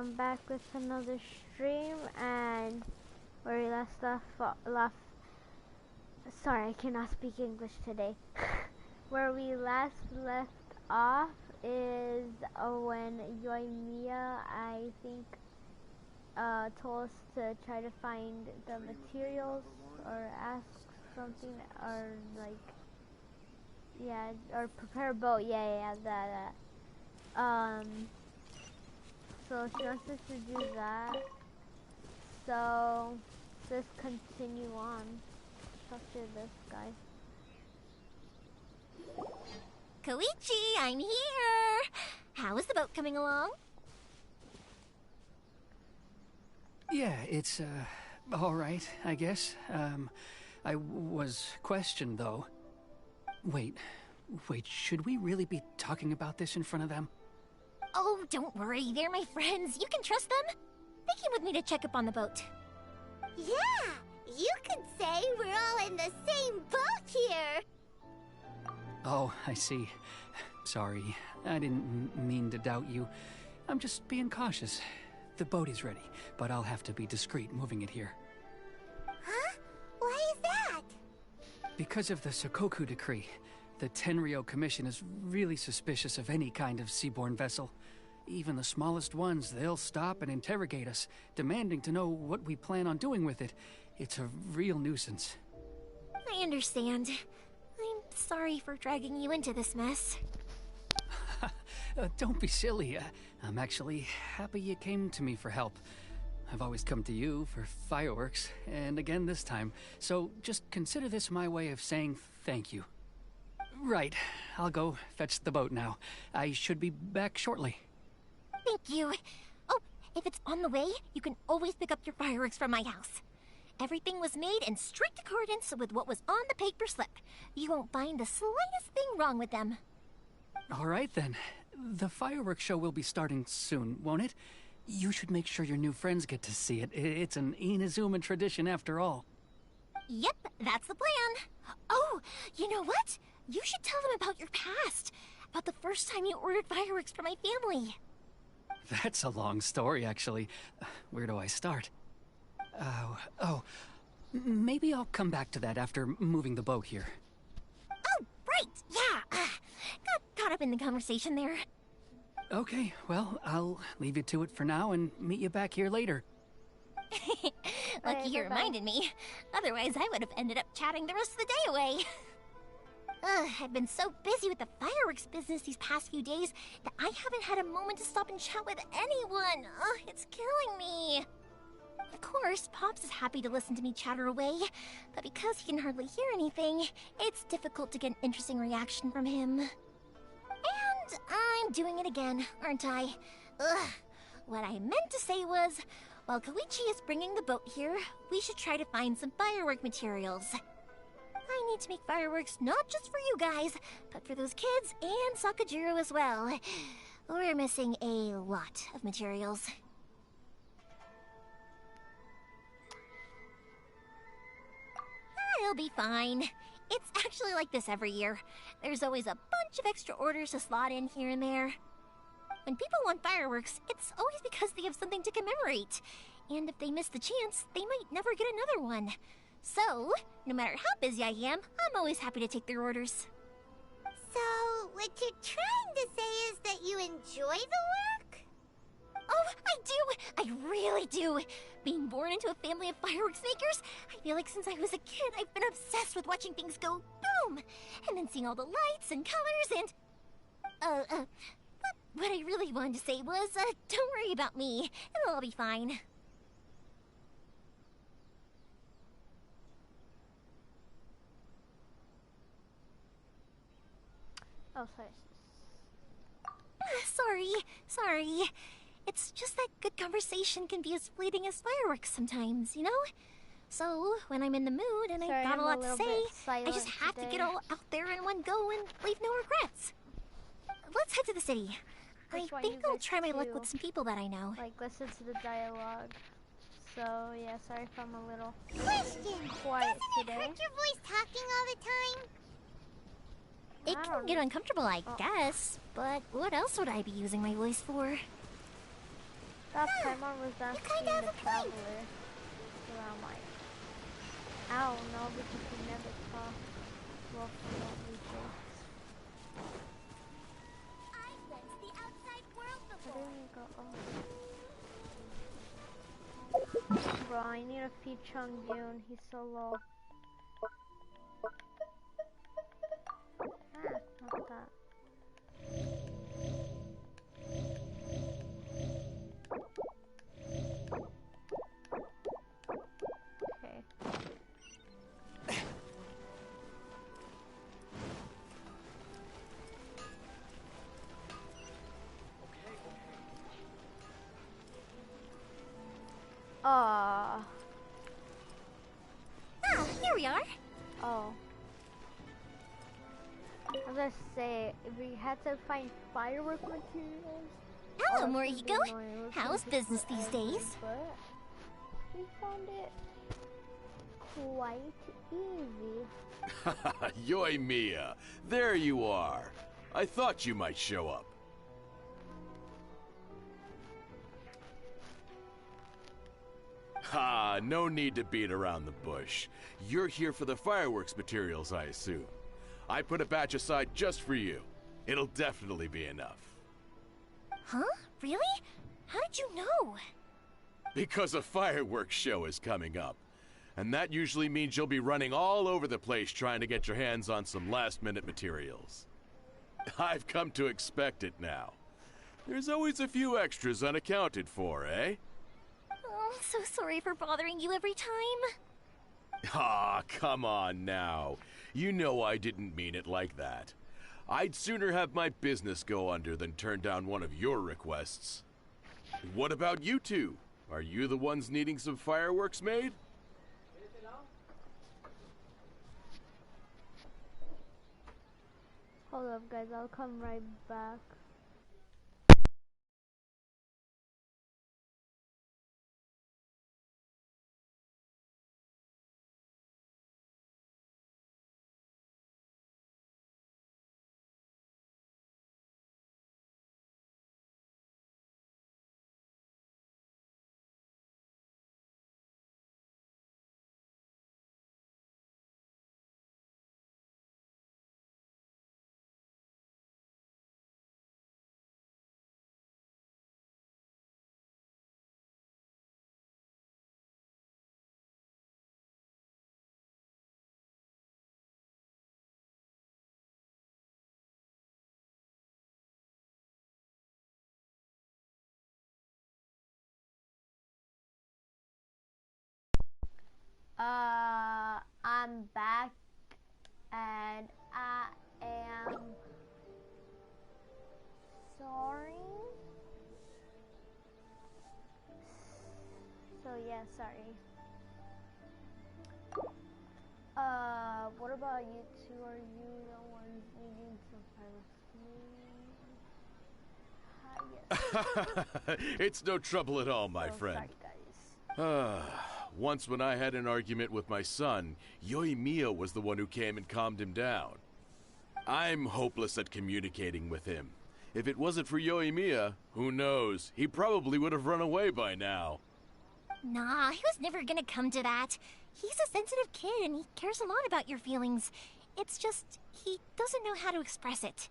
I'm back with another stream, and where we left sorry, I cannot speak English today. Where we last left off is when Yoimiya, I think, told us to try to find the materials or ask something, or like, yeah, or prepare a boat. Yeah, that. So she wants us to do that. So let's continue on. Talk to this guy. Koichi, I'm here! How is the boat coming along? Yeah, it's, alright, I guess. I was questioned, though. Wait, should we really be talking about this in front of them? Oh, don't worry, they're my friends. You can trust them. They came with me to check up on the boat. Yeah, you could say we're all in the same boat here. Oh, I see. Sorry, I didn't mean to doubt you. I'm just being cautious. The boat is ready, but I'll have to be discreet moving it here. Huh? Why is that? Because of the Sokoku decree, the Tenryou Commission is really suspicious of any kind of seaborne vessel. Even the smallest ones, they'll stop and interrogate us, demanding to know what we plan on doing with it. It's a real nuisance. I understand. I'm sorry for dragging you into this mess. Don't be silly. I'm actually happy you came to me for help. I've always come to you for fireworks, and again this time, so just consider this my way of saying thank you. Right, I'll go fetch the boat now. I should be back shortly. Thank you. Oh, if it's on the way, you can always pick up your fireworks from my house. Everything was made in strict accordance with what was on the paper slip. You won't find the slightest thing wrong with them. All right then. The fireworks show will be starting soon, won't it? You should make sure your new friends get to see it. It's an Inazuma tradition after all. Yep, that's the plan. Oh, you know what? You should tell them about your past. About the first time you ordered fireworks for my family. That's a long story, actually. Where do I start? Maybe I'll come back to that after moving the boat here. Oh, right, yeah. Got caught up in the conversation there. Okay, well, I'll leave you to it for now and meet you back here later. Lucky you reminded me. Otherwise, I would have ended up chatting the rest of the day away. I've been so busy with the fireworks business these past few days that I haven't had a moment to stop and chat with anyone. It's killing me. Of course, Pops is happy to listen to me chatter away, but because he can hardly hear anything, it's difficult to get an interesting reaction from him. And I'm doing it again, aren't I? What I meant to say was, while Koichi is bringing the boat here, we should try to find some firework materials. I need to make fireworks not just for you guys, but for those kids and Sakajiro as well. We're missing a lot of materials. It'll be fine. It's actually like this every year. There's always a bunch of extra orders to slot in here and there. When people want fireworks, it's always because they have something to commemorate. And if they miss the chance, they might never get another one. So, no matter how busy I am, I'm always happy to take their orders. So, what you're trying to say is that you enjoy the work? Oh, I do! I really do! Being born into a family of fireworks makers, I feel like since I was a kid, I've been obsessed with watching things go boom! And then seeing all the lights and colors and... What I really wanted to say was, don't worry about me. It'll all be fine. Oh, Sorry. It's just that good conversation can be as fleeting as fireworks sometimes, you know? So, when I'm in the mood and I've got a lot to say, I just have to get all out there in one go and leave no regrets. Let's head to the city. I think I'll try my luck with some people that I know. Like, listen to the dialogue. So, yeah, sorry if I'm a little Question! quiet Doesn't today. it hurt your voice talking all the time? It can get uncomfortable, I guess. But what else would I be using my voice for? thought Paimon was asking the traveler. So I'm like, I don't know because he never talked. Well, from what we did. I've been to the outside world Where before. did we go? Oh. Bro, I need to feed Chungyun. He's so low. Ah, not that. Okay. Ah, here we are. Oh. I was gonna say, if we had to find firework materials. Hello, that's Morihiko. gonna be annoying. It was How's gonna take business these forever, days? But we found it quite easy. Yoimiya, there you are. I thought you might show up. Ha, no need to beat around the bush. You're here for the fireworks materials, I assume. I put a batch aside just for you. It'll definitely be enough. Huh? Really? How did you know? Because a fireworks show is coming up. And that usually means you'll be running all over the place trying to get your hands on some last-minute materials. I've come to expect it now. There's always a few extras unaccounted for, eh? Oh, I'm so sorry for bothering you every time. Ah, come on now. You know I didn't mean it like that. I'd sooner have my business go under than turn down one of your requests. What about you two? Are you the ones needing some fireworks made? Hold up, guys. I'll come right back. I'm back, and I am sorry. So yeah, sorry. What about you two? Are you the ones needing some fireworks? Yes. It's no trouble at all, my Oh, friend. sorry, guys. Once when I had an argument with my son, Yoimiya was the one who came and calmed him down. I'm hopeless at communicating with him. If it wasn't for Yoimiya, who knows, he probably would have run away by now. Nah, he was never gonna come to that. He's a sensitive kid and he cares a lot about your feelings. It's just, he doesn't know how to express it.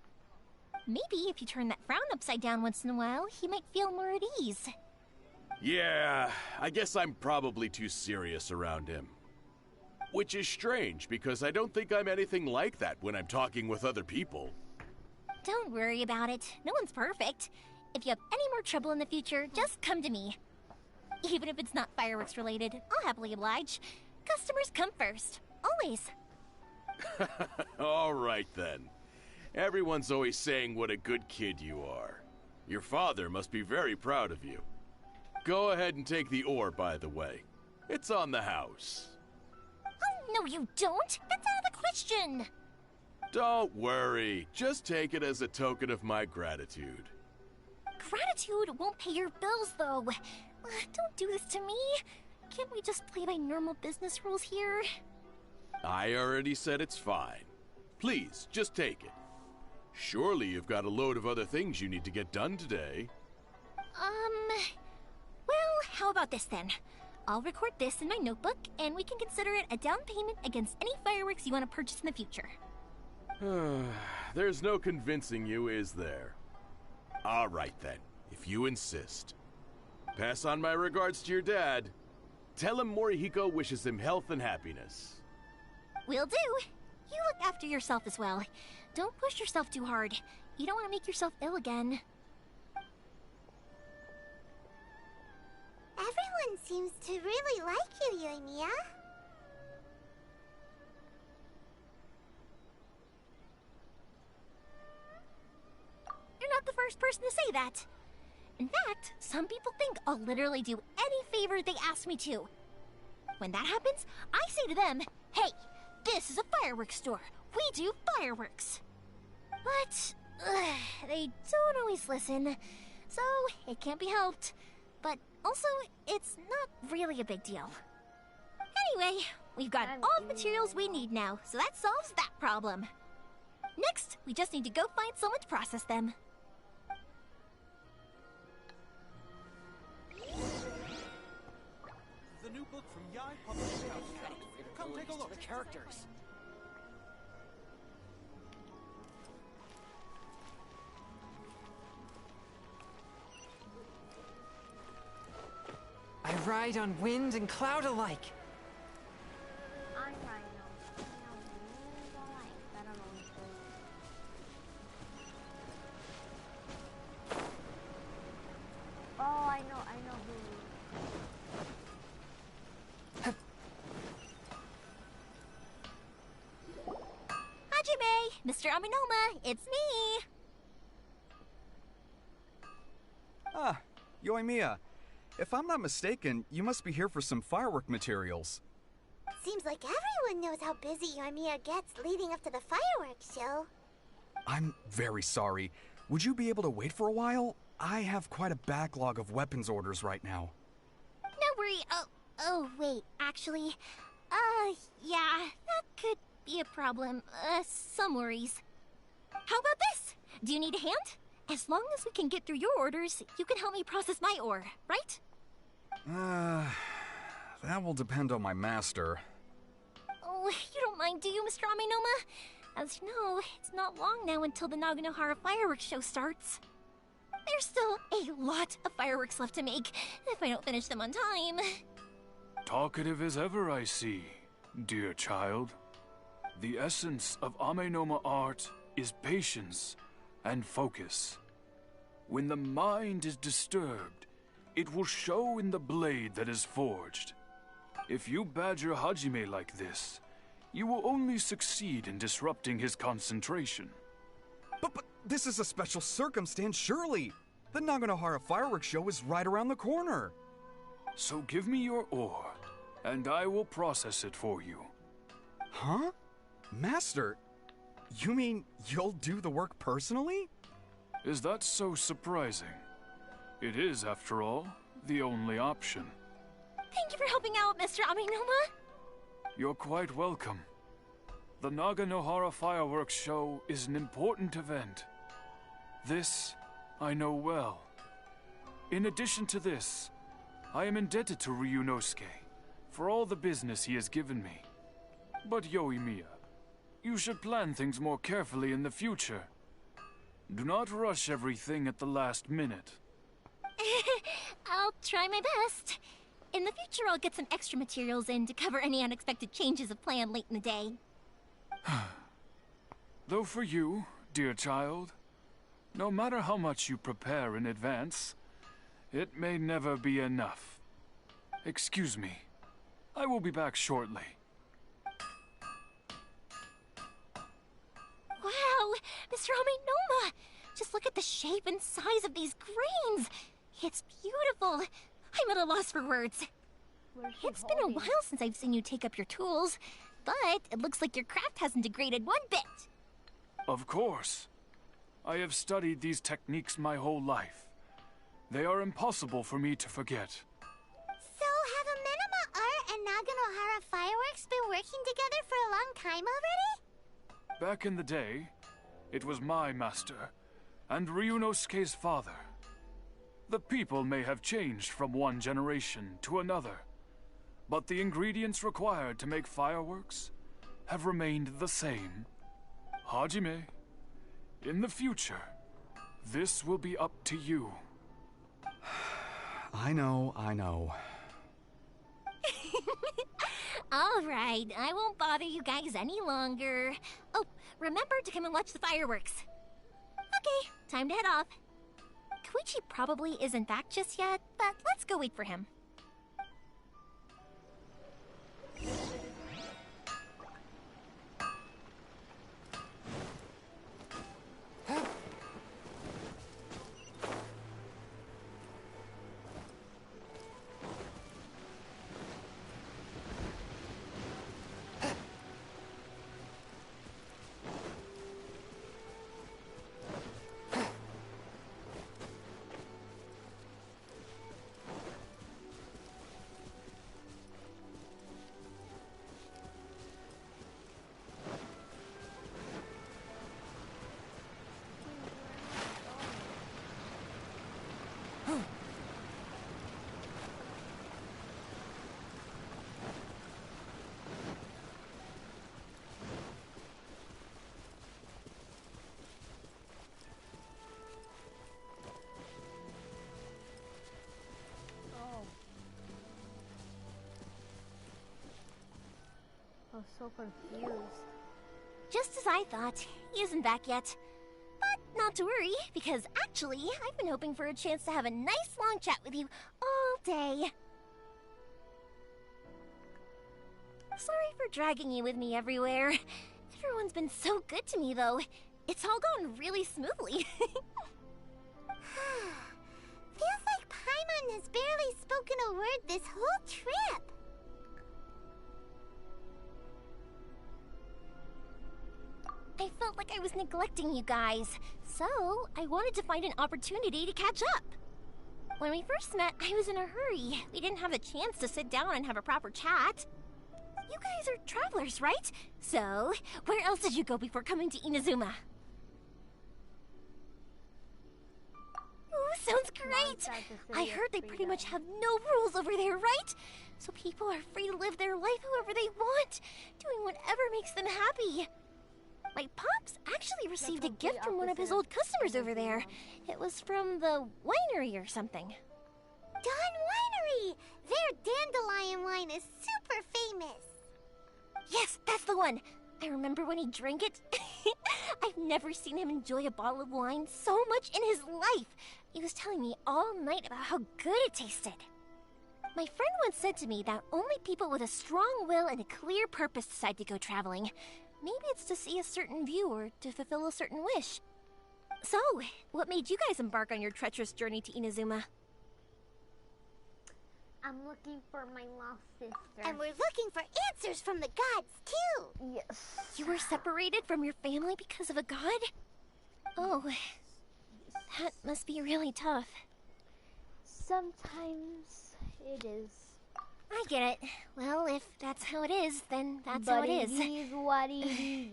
Maybe if you turn that frown upside down once in a while, he might feel more at ease. Yeah, I guess I'm probably too serious around him. Which is strange, because I don't think I'm anything like that when I'm talking with other people. Don't worry about it. No one's perfect. If you have any more trouble in the future, just come to me. Even if it's not fireworks related, I'll happily oblige. Customers come first. Always. All right then. Everyone's always saying what a good kid you are. Your father must be very proud of you. Go ahead and take the ore, by the way. It's on the house. Oh, no you don't! That's out of the question! Don't worry. Just take it as a token of my gratitude. Gratitude won't pay your bills, though. Don't do this to me. Can't we just play by normal business rules here? I already said it's fine. Please, just take it. Surely you've got a load of other things you need to get done today. about this then? I'll record this in my notebook, and we can consider it a down payment against any fireworks you want to purchase in the future. There's no convincing you, is there? All right then, if you insist. Pass on my regards to your dad. Tell him Morihiko wishes him health and happiness. Will do. You look after yourself as well. Don't push yourself too hard. You don't want to make yourself ill again. Everyone seems to really like you, Yoimiya. You're not the first person to say that. In fact, some people think I'll literally do any favor they ask me to. When that happens, I say to them, hey, this is a fireworks store. We do fireworks. But they don't always listen, so it can't be helped. But also, it's not really a big deal. Anyway, we've got all the materials we need now, so that solves that problem. Next, we just need to go find someone to process them. The new book from Yai Publishing House. Come take a look. The characters. I ride on wind and cloud alike. I ride on wind alike. I don't know what it is. Oh, I know who. Hajime! Mr. Aminoma, it's me! Ah, Yoimiya. If I'm not mistaken, you must be here for some firework materials. Seems like everyone knows how busy Yoimiya gets leading up to the fireworks show. I'm very sorry. Would you be able to wait for a while? I have quite a backlog of weapons orders right now. No worry. Oh, wait, actually, yeah, that could be a problem. Some worries. How about this? Do you need a hand? As long as we can get through your orders, you can help me process my ore, right? That will depend on my master. Oh, you don't mind, do you, Mr. Aminoma? As you know, it's not long now until the Naganohara fireworks show starts. There's still a lot of fireworks left to make, if I don't finish them on time. Talkative as ever, I see, dear child. The essence of Amenoma art is patience and focus. When the mind is disturbed, it will show in the blade that is forged. If you badger Hajime like this, you will only succeed in disrupting his concentration. But this is a special circumstance, surely. The Naganohara fireworks show is right around the corner. So give me your ore, and I will process it for you. Huh? Master, you mean you'll do the work personally? Is that so surprising? It is, after all, the only option. Thank you for helping out, Mr. Aminoma. You're quite welcome. The Naganohara fireworks show is an important event. This I know well. In addition to this, I am indebted to Ryunosuke for all the business he has given me. But Yoimiya, you should plan things more carefully in the future. Do not rush everything at the last minute. I'll try my best. In the future, I'll get some extra materials in to cover any unexpected changes of plan late in the day. Though for you, dear child, no matter how much you prepare in advance, it may never be enough. Excuse me. I will be back shortly. Wow, Mr. Aminoma! Just look at the shape and size of these grains! It's beautiful! I'm at a loss for words. It's been a while since I've seen you take up your tools, but it looks like your craft hasn't degraded one bit. Of course. I have studied these techniques my whole life. They are impossible for me to forget. So have Amenoma Art and Naganohara Fireworks been working together for a long time already? Back in the day, it was my master and Ryunosuke's father. The people may have changed from one generation to another, but the ingredients required to make fireworks have remained the same. Hajime, in the future, this will be up to you. I know. All right, I won't bother you guys any longer. Oh, remember to come and watch the fireworks. Okay, time to head off. Koichi probably isn't back just yet, but let's go wait for him. I was so confused. Just as I thought, he isn't back yet. But not to worry, because actually, I've been hoping for a chance to have a nice long chat with you all day. Sorry for dragging you with me everywhere. Everyone's been so good to me, though. It's all gone really smoothly. Feels like Paimon has barely spoken a word this whole trip. I felt like I was neglecting you guys, so I wanted to find an opportunity to catch up. When we first met, I was in a hurry. We didn't have a chance to sit down and have a proper chat. You guys are travelers, right? So, where else did you go before coming to Inazuma? Ooh, sounds great! I heard they pretty much have no rules over there, right? So people are free to live their life however they want, doing whatever makes them happy. My pops actually received a gift from one of his old customers over there. It was from the winery or something. Dawn Winery! Their dandelion wine is super famous. Yes, that's the one. I remember when he drank it. I've never seen him enjoy a bottle of wine so much in his life. He was telling me all night about how good it tasted. My friend once said to me that only people with a strong will and a clear purpose decide to go traveling. Maybe it's to see a certain view or to fulfill a certain wish. So, what made you guys embark on your treacherous journey to Inazuma? I'm looking for my lost sister. And we're looking for answers from the gods, too. Yes. You were separated from your family because of a god? Oh, that must be really tough. Sometimes it is. I get it. Well, if that's how it is, then that's But how it is. It is what it is.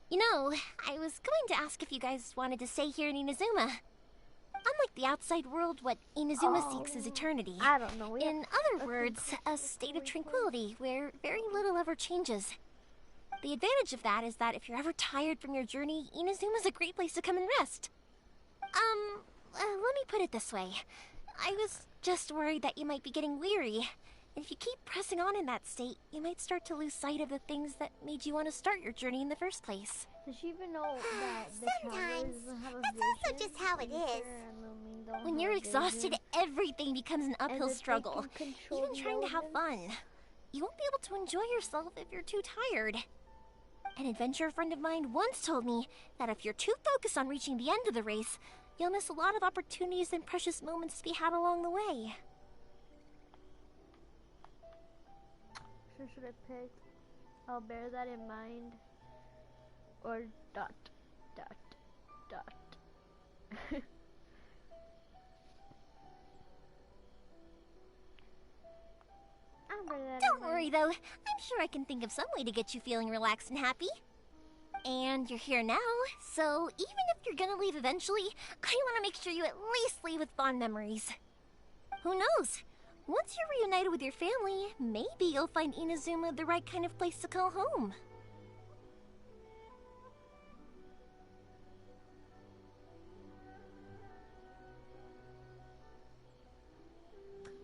You know, I was going to ask if you guys wanted to stay here in Inazuma. Unlike the outside world, what Inazuma seeks is eternity. I don't know. In other words, a state of tranquility where very little ever changes. The advantage of that is that if you're ever tired from your journey, Inazuma's a great place to come and rest. Let me put it this way. I was just worried that you might be getting weary. And if you keep pressing on in that state, you might start to lose sight of the things that made you want to start your journey in the first place. Does she even know that the Sometimes. travelers have a That's also vision? just how it is. When you're exhausted, everything becomes an uphill that they struggle. can control Even the trying to have elements. fun. You won't be able to enjoy yourself if you're too tired. An adventurer friend of mine once told me that if you're too focused on reaching the end of the race, you'll miss a lot of opportunities and precious moments to be had along the way. Who should I pick? I'll bear that in mind. Or dot. I'll bear that Don't in mind. worry though, I'm sure I can think of some way to get you feeling relaxed and happy. And you're here now, so even if you're gonna leave eventually, I want to make sure you at least leave with fond memories. Who knows? Once you're reunited with your family, maybe you'll find Inazuma the right kind of place to call home.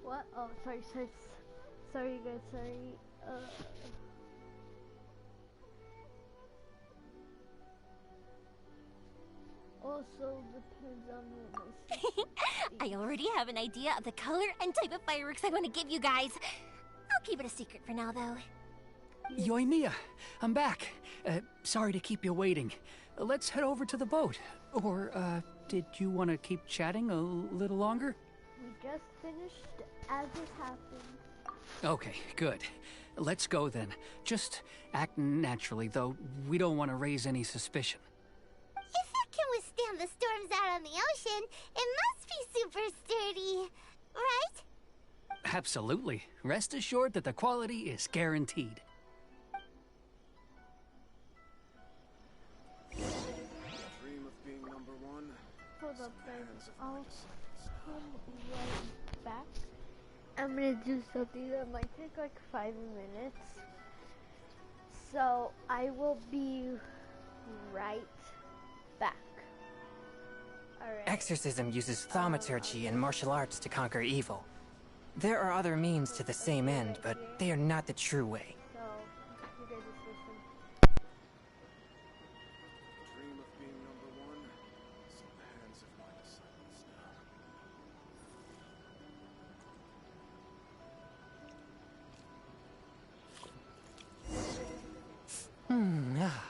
What? Oh, sorry, sorry guys, sorry. Also depends on what my I already have an idea of the color and type of fireworks I want to give you guys. I'll keep it a secret for now, though. Yoimiya, I'm back. Sorry to keep you waiting. Let's head over to the boat. Or, did you want to keep chatting a little longer? We just finished as it happened. Okay, good. Let's go then. Just act naturally, though we don't want to raise any suspicion. If it can withstand the storms out on the ocean, it must be super sturdy, right? Absolutely. Rest assured that the quality is guaranteed. Dream of being number one. Hold up, guys. I'll come right back. I'm gonna do something that might take like 5 minutes. So I will be right back. Alright. Exorcism uses thaumaturgy and martial arts to conquer evil. There are other means to the same end, but they are not the true way. So, you guys just listen. Dream of being number one. It's in the hands of my disciples now. Ah.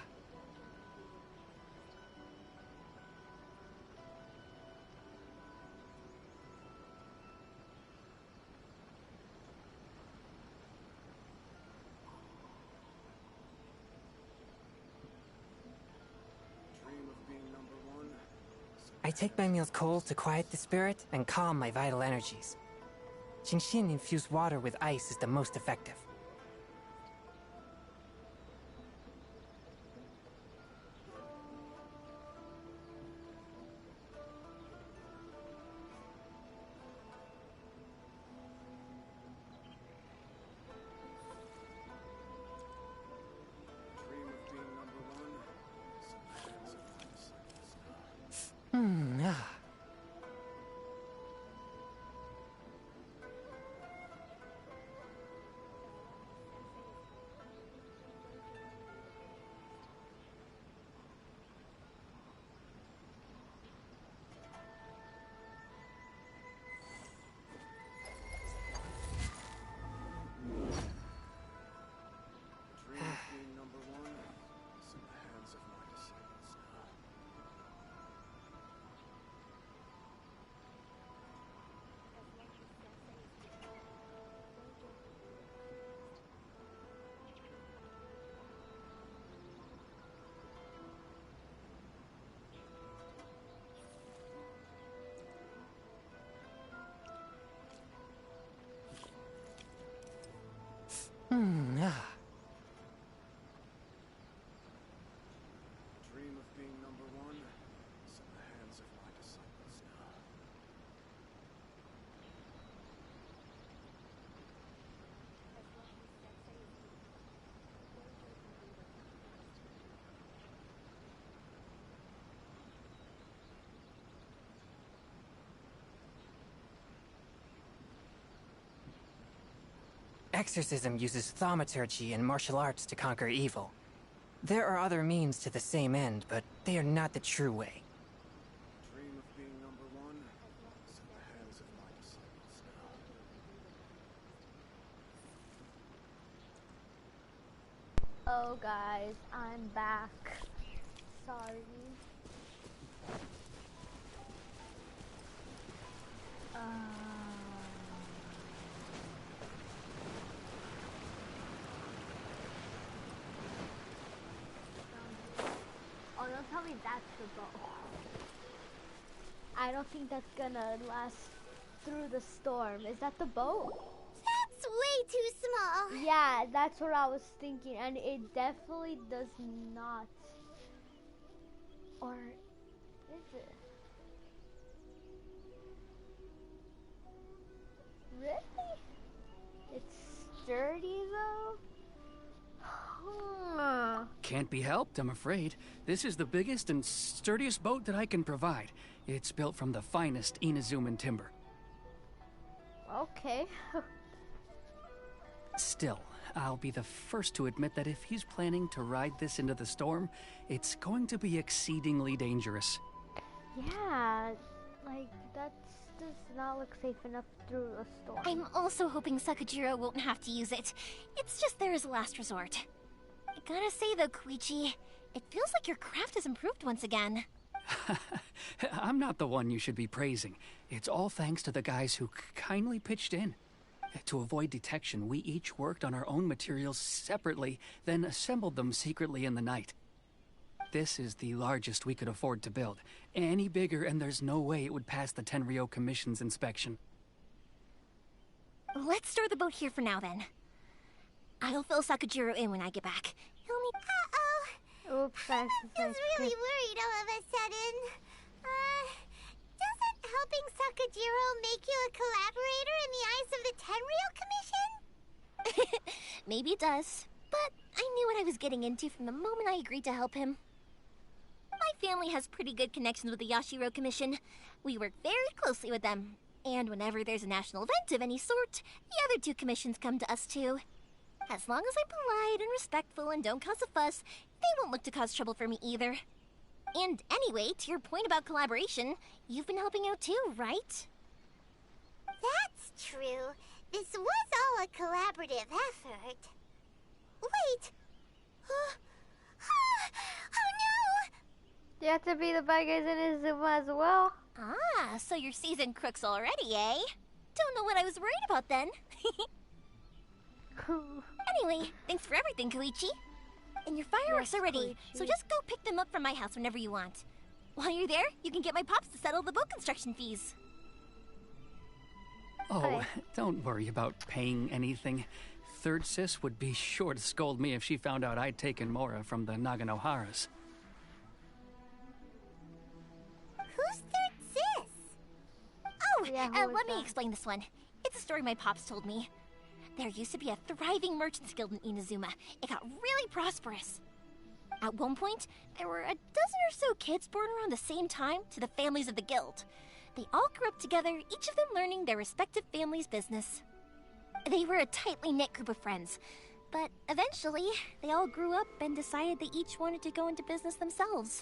Dream of being number one. I take my meals cold to quiet the spirit and calm my vital energies. Genshin infused water with ice is the most effective. Dream of being number one. It's in the hands of my disciples now. Ah. Dream of being number one. It's in the hands of my disciples now. Ah. Dream of being number one. It's in the hands of my disciples now. Exorcism uses thaumaturgy and martial arts to conquer evil. There are other means to the same end, but they are not the true way. Dream of being number one. It's in the hands of my disciples now. Oh guys, I'm back. Sorry. Oh, don't tell me that's the boat. I don't think that's gonna last through the storm. Is that the boat? That's way too small. Yeah, that's what I was thinking, and it definitely does not Or is it? Really? It's sturdy though? Huh. Can't be helped, I'm afraid. This is the biggest and sturdiest boat that I can provide. It's built from the finest Inazuman timber. Okay. Still, I'll be the first to admit that if he's planning to ride this into the storm, it's going to be exceedingly dangerous. Yeah, like that does not look safe enough through a storm. I'm also hoping Sakajiro won't have to use it. It's just there as a last resort. I gotta say though, Koichi, it feels like your craft has improved once again. I'm not the one you should be praising. It's all thanks to the guys who kindly pitched in. To avoid detection, we each worked on our own materials separately, then assembled them secretly in the night. This is the largest we could afford to build. Any bigger and there's no way it would pass the Tenryou Commission's inspection. Let's store the boat here for now then. I'll fill Sakajiro in when I get back. He'll need— Oops, that's Just really worried all of a sudden. Doesn't helping Sakajiro make you a collaborator in the eyes of the Tenryou Commission? Maybe it does, but I knew what I was getting into from the moment I agreed to help him. My family has pretty good connections with the Yashiro Commission. We work very closely with them, and whenever there's a national event of any sort, the other two commissions come to us too. As long as I'm polite and respectful and don't cause a fuss, they won't look to cause trouble for me either. And anyway, to your point about collaboration, you've been helping out too, right? That's true. This was all a collaborative effort. Wait! Oh no! You have to be the bad guys in Inazuma as well. Ah, so you're seasoned crooks already, eh? Don't know what I was worried about then. Anyway, thanks for everything, Koichi. And your fireworks are ready, so just go pick them up from my house whenever you want. While you're there, you can get my pops to settle the boat construction fees. Oh, Okay. don't worry about paying anything. Third Sis would be sure to scold me if she found out I'd taken Mora from the Naganoharas. Who's Third Sis? Oh, Yeah, who was let me that? explain this one. It's a story my pops told me. There used to be a thriving merchants guild in Inazuma. It got really prosperous. At one point, there were a dozen or so kids born around the same time to the families of the guild. They all grew up together, each of them learning their respective family's business. They were a tightly knit group of friends, but eventually, they all grew up and decided they each wanted to go into business themselves.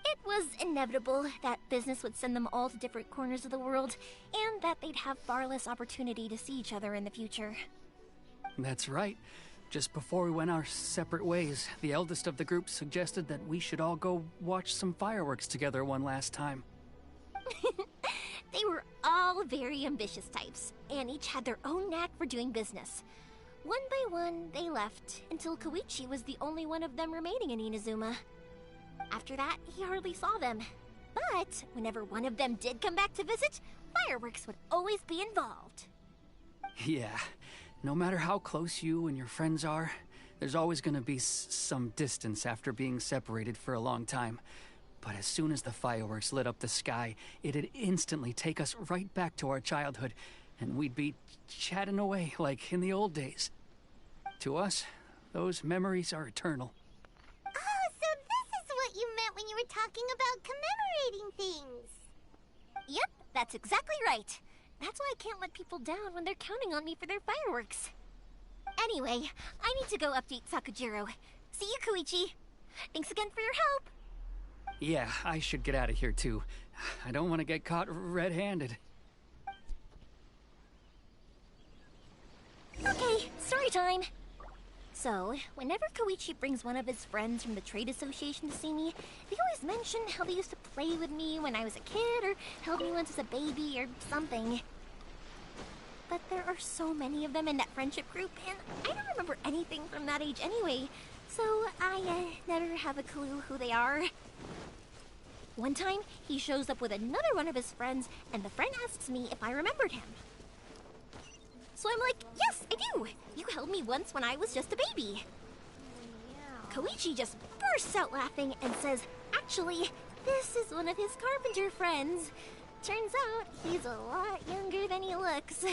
It was inevitable that business would send them all to different corners of the world, and that they'd have far less opportunity to see each other in the future. That's right. Just before we went our separate ways, the eldest of the group suggested that we should all go watch some fireworks together one last time. They were all very ambitious types, and each had their own knack for doing business. One by one, they left, until Koichi was the only one of them remaining in Inazuma. After that, he hardly saw them. But whenever one of them did come back to visit, fireworks would always be involved. Yeah, no matter how close you and your friends are, there's always gonna be some distance after being separated for a long time. But as soon as the fireworks lit up the sky, it'd instantly take us right back to our childhood, and we'd be chatting away like in the old days. To us, those memories are eternal. Oh, so this is what you meant when you were talking about commemorating things. Yep, that's exactly right. That's why I can't let people down when they're counting on me for their fireworks. Anyway, I need to go update Sakajiro. See you, Koichi. Thanks again for your help. Yeah, I should get out of here too. I don't want to get caught red-handed. Okay, story time. So, whenever Koichi brings one of his friends from the trade association to see me, they always mention how they used to play with me when I was a kid, or held me once as a baby, or something. But there are so many of them in that friendship group, and I don't remember anything from that age anyway, so I never have a clue who they are. One time, he shows up with another one of his friends, and the friend asks me if I remembered him. So I'm like, yes, I do! You held me once when I was just a baby. Koichi just bursts out laughing and says, Actually, this is one of his carpenter friends. Turns out he's a lot younger than he looks.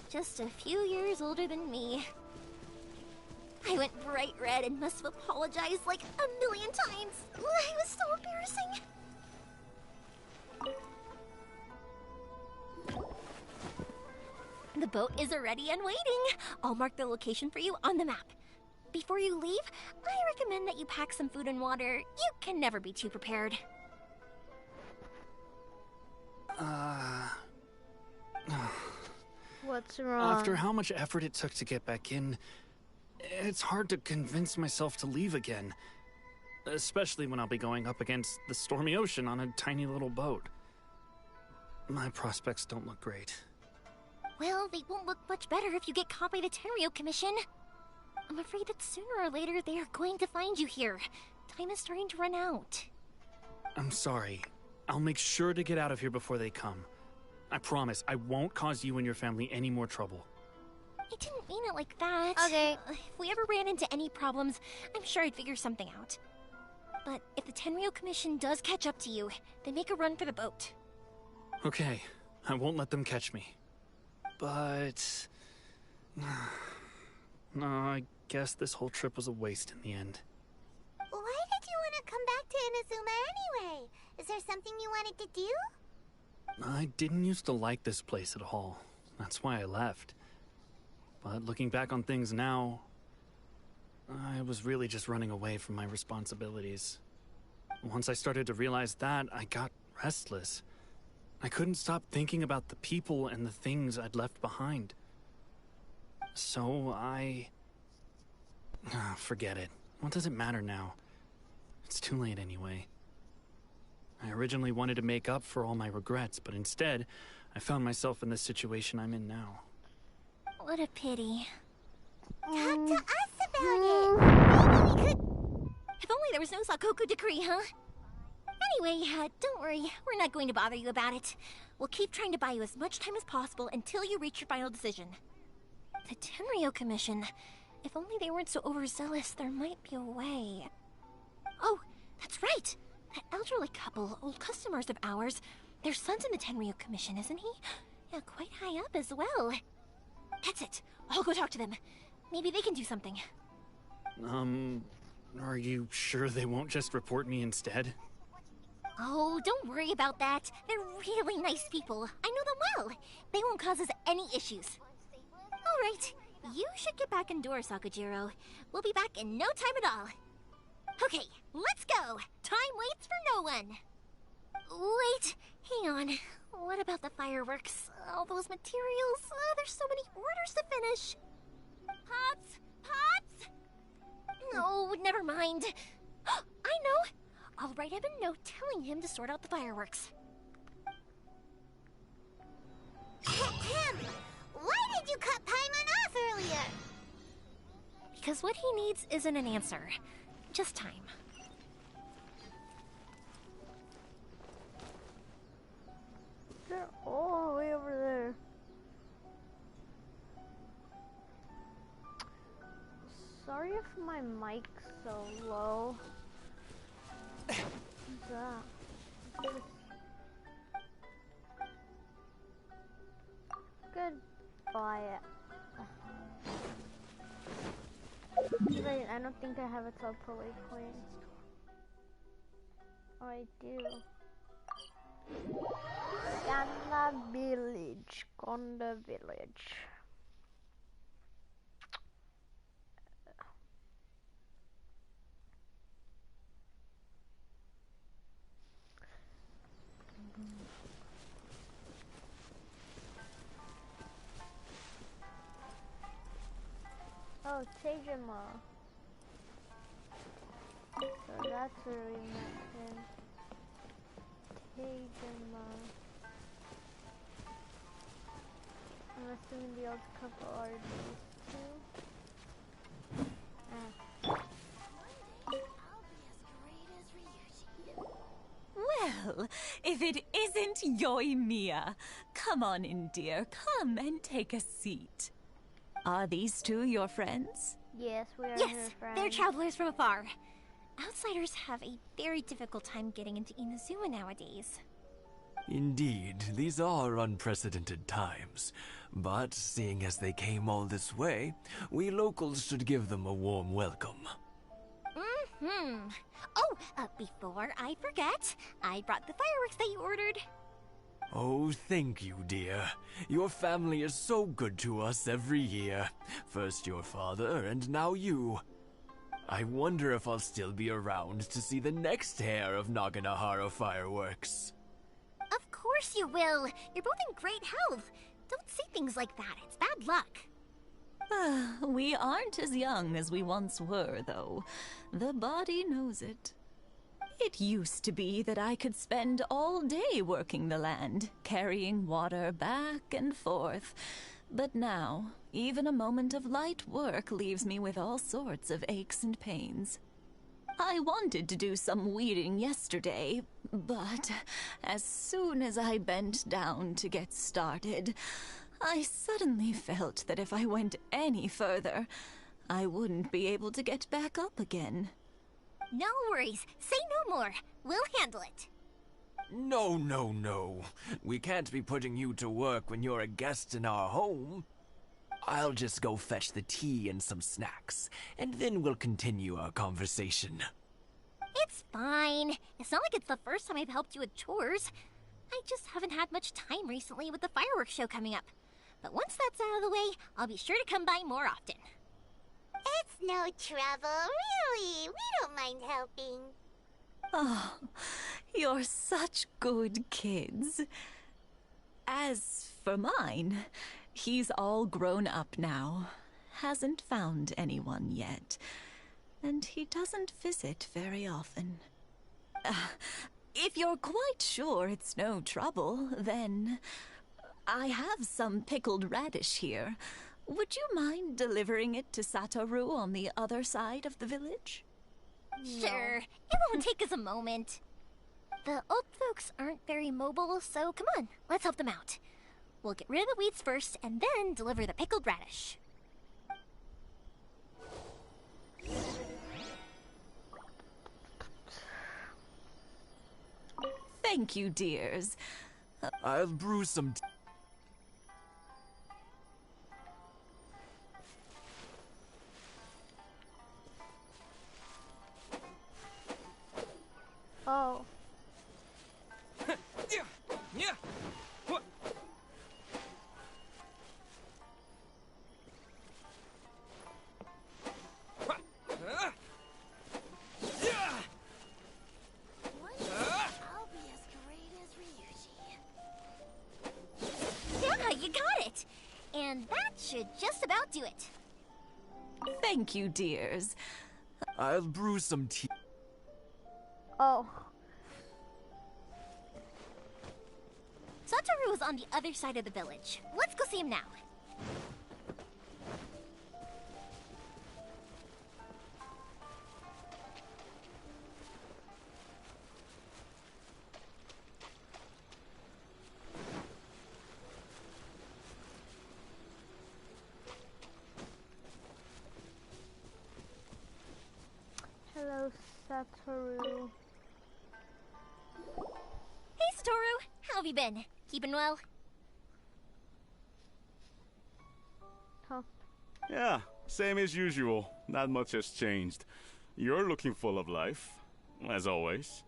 Just a few years older than me. I went bright red and must have apologized like a million times. It was so embarrassing. The boat is ready and waiting. I'll mark the location for you on the map. Before you leave, I recommend that you pack some food and water. You can never be too prepared. What's wrong? After how much effort it took to get back in, it's hard to convince myself to leave again. Especially when I'll be going up against the stormy ocean on a tiny little boat. My prospects don't look great. Well, they won't look much better if you get caught by the Tenryou Commission. I'm afraid that sooner or later they are going to find you here. Time is starting to run out. I'm sorry. I'll make sure to get out of here before they come. I promise I won't cause you and your family any more trouble. I didn't mean it like that. Okay. If we ever ran into any problems, I'm sure I'd figure something out. But if the Tenryou Commission does catch up to you, then make a run for the boat. Okay, I won't let them catch me. But... no, I guess this whole trip was a waste in the end. Why did you want to come back to Inazuma anyway? Is there something you wanted to do? I didn't used to like this place at all. That's why I left. But looking back on things now, I was really just running away from my responsibilities. Once I started to realize that, I got restless. I couldn't stop thinking about the people and the things I'd left behind. So forget it. What does it matter now? It's too late anyway. I originally wanted to make up for all my regrets, but instead, I found myself in the situation I'm in now. What a pity. Talk to us about it. Maybe we could... If only there was no Sakoku decree, huh? Anyway, don't worry. We're not going to bother you about it. We'll keep trying to buy you as much time as possible until you reach your final decision. The Tenryou Commission. If only they weren't so overzealous, there might be a way. Oh, that's right! That elderly couple, old customers of ours, their son's in the Tenryou Commission, isn't he? Yeah, quite high up as well. That's it. I'll go talk to them. Maybe they can do something. Are you sure they won't just report me instead? Oh, don't worry about that. They're really nice people. I know them well. They won't cause us any issues. All right. You should get back indoors, Sakujiro. We'll be back in no time at all. Okay, let's go. Time waits for no one. Wait, hang on. What about the fireworks? All those materials? There's so many orders to finish. Pots! Pots! No, never mind. I know. I'll write him a note telling him to sort out the fireworks. Ahem. Why did you cut Paimon off earlier? Because what he needs isn't an answer. Just time. They're all the way over there. Sorry if my mic's so low. What's that? Goodbye. I don't think I have a teleport coin. Oh, I do. Gonda Village. Gonda Village. Oh, Tejima. So that's where we met him. Tejima. I'm assuming the old couple are these two. Well, if it isn't Yoimiya. Come on in, dear. Come and take a seat. Are these two your friends? Yes, we are her Yes, friends. they're travelers from afar. Outsiders have a very difficult time getting into Inazuma nowadays. Indeed, these are unprecedented times. But seeing as they came all this way, we locals should give them a warm welcome. Oh, before I forget, I brought the fireworks that you ordered. Oh, thank you, dear. Your family is so good to us every year. First your father, and now you. I wonder if I'll still be around to see the next hair of Naganohara fireworks. Of course you will. You're both in great health. Don't say things like that. It's bad luck. We aren't as young as we once were, though. The body knows it. It used to be that I could spend all day working the land, carrying water back and forth. But now, even a moment of light work leaves me with all sorts of aches and pains. I wanted to do some weeding yesterday, but as soon as I bent down to get started, I suddenly felt that if I went any further, I wouldn't be able to get back up again. No worries. Say no more. We'll handle it. No, no, no. We can't be putting you to work when you're a guest in our home. I'll just go fetch the tea and some snacks, and then we'll continue our conversation. It's fine. It's not like it's the first time I've helped you with chores. I just haven't had much time recently with the fireworks show coming up. But once that's out of the way, I'll be sure to come by more often. It's no trouble, really. We don't mind helping. Oh, you're such good kids. As for mine, he's all grown up now. Hasn't found anyone yet. And he doesn't visit very often. If you're quite sure it's no trouble, then I have some pickled radish here. Would you mind delivering it to Satoru on the other side of the village? Sure. It won't take us a moment. The old folks aren't very mobile, so come on, let's help them out. We'll get rid of the weeds first, and then deliver the pickled radish. Thank you, dears. I'll brew some Oh. I'll be as great as Ryuji. Yeah, you got it! And that should just about do it. Thank you, dears. I'll brew some tea. Oh. Satoru is on the other side of the village. Let's go see him now. Hello, Satoru. Hey, Satoru! How have you been? Keeping well? Huh. Yeah, same as usual. Not much has changed. You're looking full of life, as always.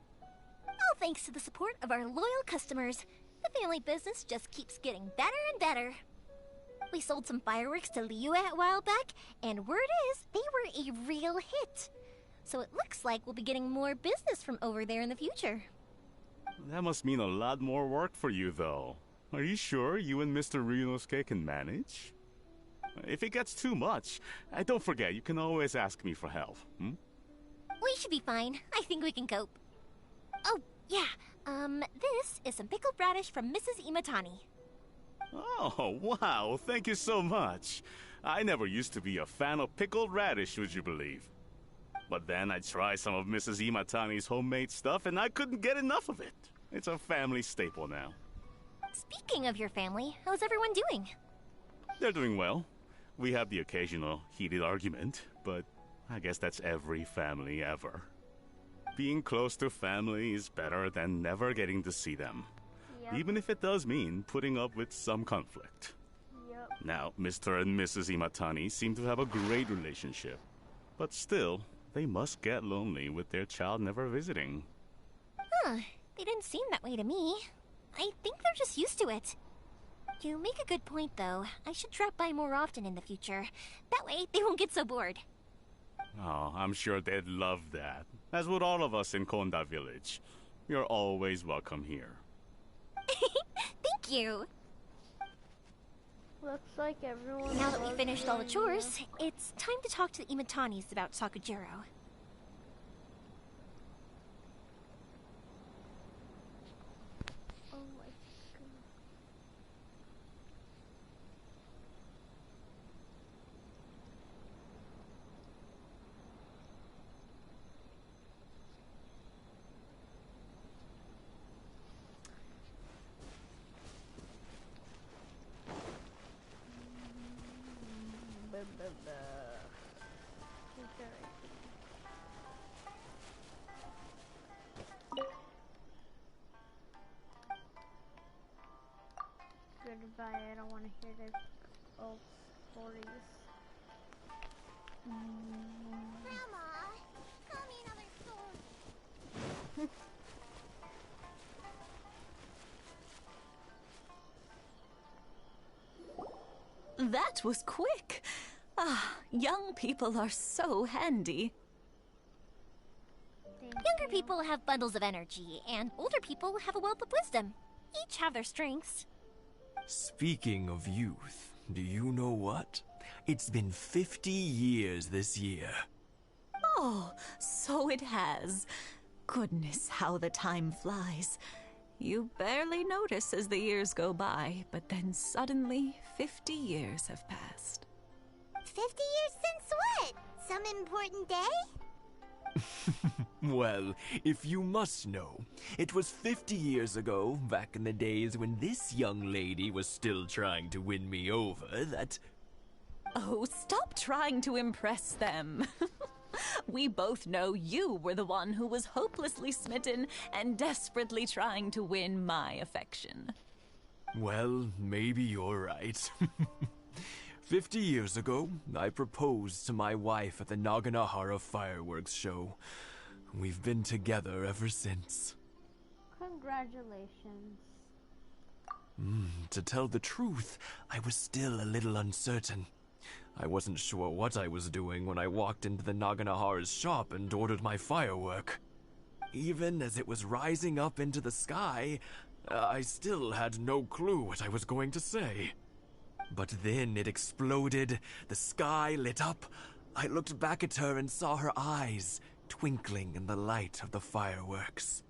All thanks to the support of our loyal customers. The family business just keeps getting better and better. We sold some fireworks to Liyue a while back, and word is they were a real hit. So it looks like we'll be getting more business from over there in the future. That must mean a lot more work for you, though. Are you sure you and Mr. Ryunosuke can manage? If it gets too much, don't forget, you can always ask me for help, hmm? We should be fine. I think we can cope. Oh, yeah. This is some pickled radish from Mrs. Imatani. Oh, wow, thank you so much. I never used to be a fan of pickled radish, would you believe? But then I tried some of Mrs. Imatani's homemade stuff and I couldn't get enough of it. It's a family staple now. Speaking of your family, how's everyone doing? They're doing well. We have the occasional heated argument, but I guess that's every family ever. Being close to family is better than never getting to see them. Yep. Even if it does mean putting up with some conflict. Yep. Now, Mr. and Mrs. Imatani seem to have a great relationship. But still, they must get lonely with their child never visiting. Huh. They didn't seem that way to me. I think they're just used to it. You make a good point, though. I should drop by more often in the future. That way, they won't get so bored. Oh, I'm sure they'd love that. As would all of us in Konda Village. You're always welcome here. Thank you. Looks like everyone. Now that we finished all the chores, it's time to talk to the Imatanis about Sakujiro. Oh my god. Goodbye, I don't want to hear their old stories. Grandma, tell me another story. That was quick. Ah, young people are so handy. Younger people have bundles of energy, and older people have a wealth of wisdom. Each have their strengths. Speaking of youth, do you know what? It's been 50 years this year. Oh, so it has. Goodness, how the time flies. You barely notice as the years go by, but then suddenly 50 years have passed. 50 years since what? Some important day? Well, if you must know, it was 50 years ago, back in the days when this young lady was still trying to win me over, that... Oh, stop trying to impress them. We both know you were the one who was hopelessly smitten and desperately trying to win my affection. Well, maybe you're right. 50 years ago, I proposed to my wife at the Naganahara fireworks show. We've been together ever since. Congratulations. To tell the truth, I was still a little uncertain. I wasn't sure what I was doing when I walked into the Naganahara's shop and ordered my firework. Even as it was rising up into the sky, I still had no clue what I was going to say. But then it exploded, the sky lit up. I looked back at her and saw her eyes twinkling in the light of the fireworks.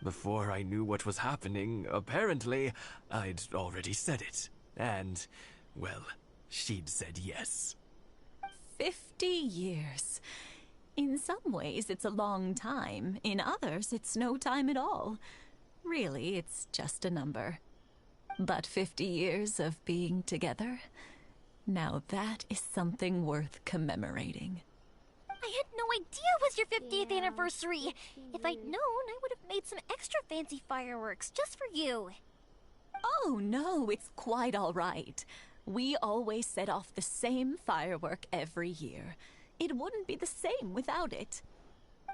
Before I knew what was happening, apparently, I'd already said it. And, well, she'd said yes. 50 years. In some ways, it's a long time. In others, it's no time at all. Really, it's just a number. But 50 years of being together, now that is something worth commemorating. I had no idea it was your 50th anniversary. If I'd known, I would have made some extra fancy fireworks just for you. Oh, no, it's quite all right. We always set off the same firework every year. It wouldn't be the same without it.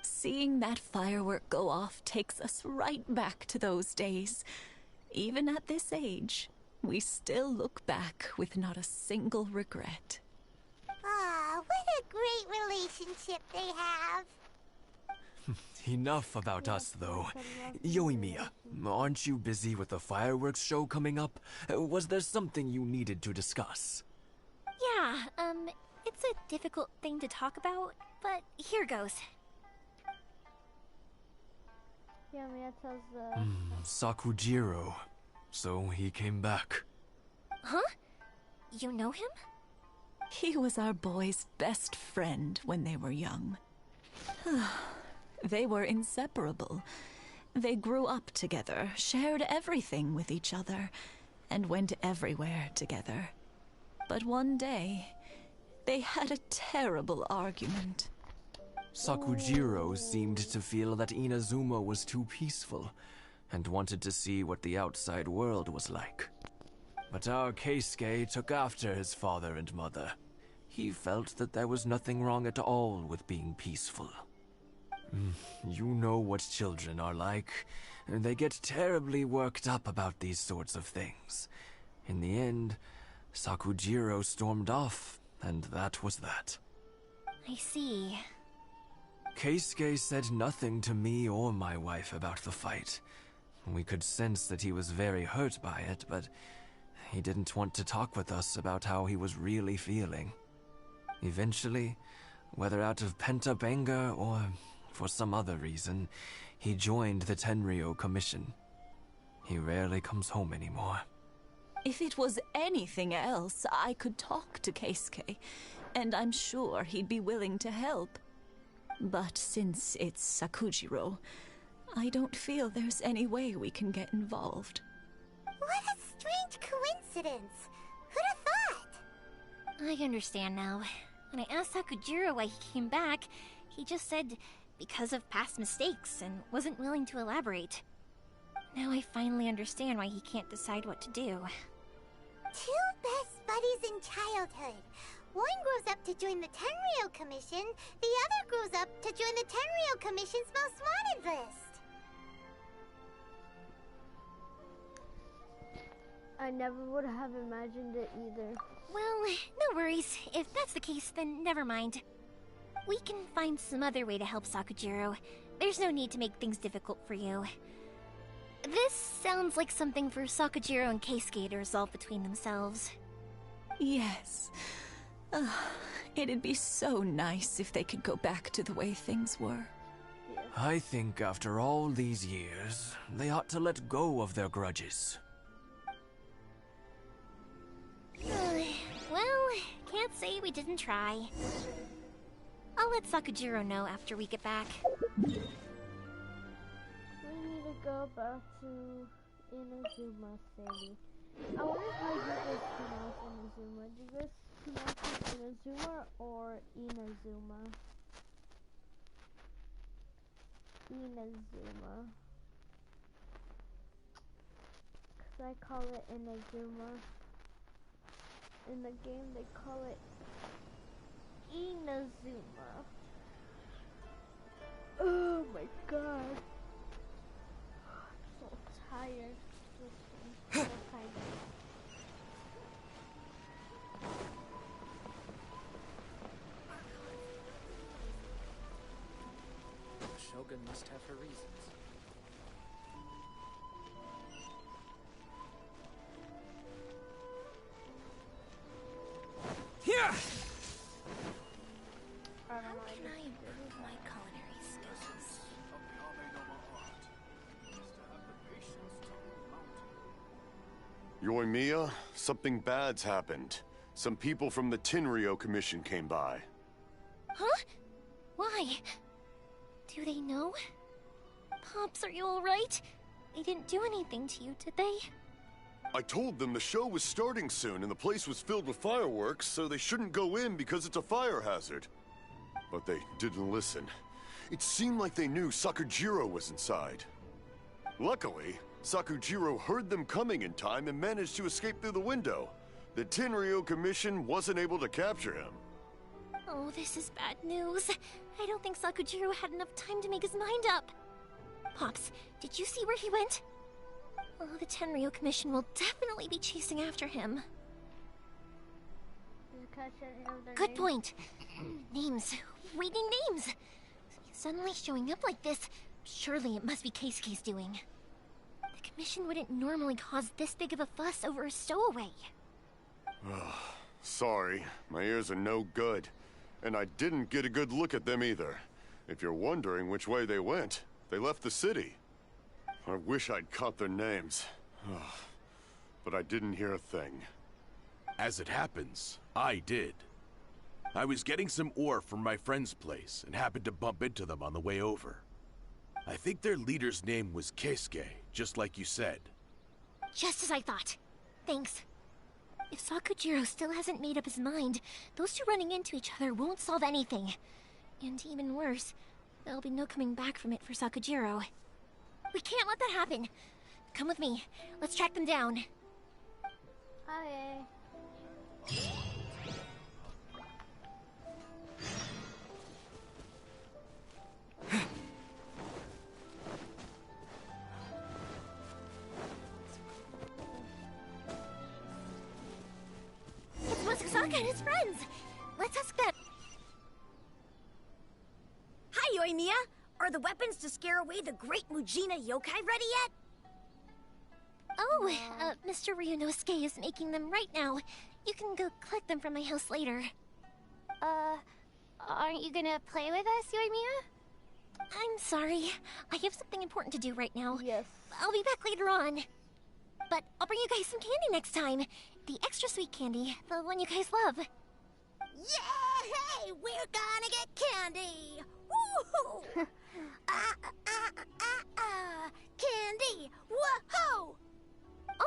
Seeing that firework go off takes us right back to those days. Even at this age, we still look back with not a single regret. Ah, what a great relationship they have. Enough about us, though. Yoimiya, aren't you busy with the fireworks show coming up? Was there something you needed to discuss? Yeah, it's a difficult thing to talk about, but here goes. Yoimiya tells Sakujiro. So he came back. Huh? You know him? He was our boy's best friend when they were young. They were inseparable. They grew up together, shared everything with each other, and went everywhere together. But one day, they had a terrible argument. Sakujiro seemed to feel that Inazuma was too peaceful and wanted to see what the outside world was like. But our Keisuke took after his father and mother. He felt that there was nothing wrong at all with being peaceful. You know what children are like. They get terribly worked up about these sorts of things. In the end, Sakujiro stormed off, and that was that. I see. Keisuke said nothing to me or my wife about the fight. We could sense that he was very hurt by it, but he didn't want to talk with us about how he was really feeling. Eventually, whether out of pent-up anger or for some other reason, he joined the Tenryou Commission. He rarely comes home anymore. If it was anything else, I could talk to Keisuke, and I'm sure he'd be willing to help. But since it's Sakujiro, I don't feel there's any way we can get involved. What a strange coincidence! Who'd have thought? I understand now. When I asked Sakujiro why he came back, he just said because of past mistakes and wasn't willing to elaborate. Now I finally understand why he can't decide what to do. Two best buddies in childhood. One grows up to join the Tenryou Commission, the other grows up to join the Tenryou Commission's most wanted list. I never would have imagined it either. Well, no worries. If that's the case, then never mind. We can find some other way to help Sakujiro. There's no need to make things difficult for you. This sounds like something for Sakujiro and Keisuke to resolve between themselves. Yes. It'd be so nice if they could go back to the way things were. I think after all these years, they ought to let go of their grudges. Well, can't say we didn't try. I'll let Sakujiro know after we get back. We need to go back to Inazuma City. I wonder how you guys pronounce Inazuma. Do you guys pronounce it Inazuma or Inazuma? Inazuma. Because I call it Inazuma. In the game, they call it Inazuma. Oh my god. I'm so tired. I'm so tired. The Shogun must have her reasons. Here! How can I improve my culinary skills? Yoimiya, something bad's happened. Some people from the Tenryou Commission came by. Huh? Why? Do they know? Pops, are you alright? They didn't do anything to you, did they? I told them the show was starting soon and the place was filled with fireworks, so they shouldn't go in because it's a fire hazard. But they didn't listen. It seemed like they knew Sakujiro was inside. Luckily, Sakujiro heard them coming in time and managed to escape through the window. The Tenryou Commission wasn't able to capture him. Oh, this is bad news. I don't think Sakujiro had enough time to make his mind up. Pops, did you see where he went? Oh, the Tenryou Commission will definitely be chasing after him. Good point. Names. Reading names. Suddenly showing up like this, surely it must be Keisuke's doing. The Commission wouldn't normally cause this big of a fuss over a stowaway. Sorry, my ears are no good. And I didn't get a good look at them either. If you're wondering which way they went, they left the city. I wish I'd caught their names. But I didn't hear a thing. As it happens, I did. I was getting some ore from my friend's place and happened to bump into them on the way over. I think their leader's name was Keisuke, just like you said. Just as I thought. Thanks. If Sakujiro still hasn't made up his mind, those two running into each other won't solve anything. And even worse, there'll be no coming back from it for Sakujiro. We can't let that happen. Come with me. Let's track them down. Okay. It's Matsusaka and his friends. Let's ask them. Hi, Yoimiya! Are the weapons to scare away the great Mujina yokai ready yet? Oh, Mr. Ryunosuke is making them right now. You can go collect them from my house later. Aren't you gonna play with us, Yoimiya? I'm sorry. I have something important to do right now. Yes. I'll be back later on. But I'll bring you guys some candy next time. The extra sweet candy, the one you guys love. Yay! We're gonna get candy! Woohoo! Candy! Whoa!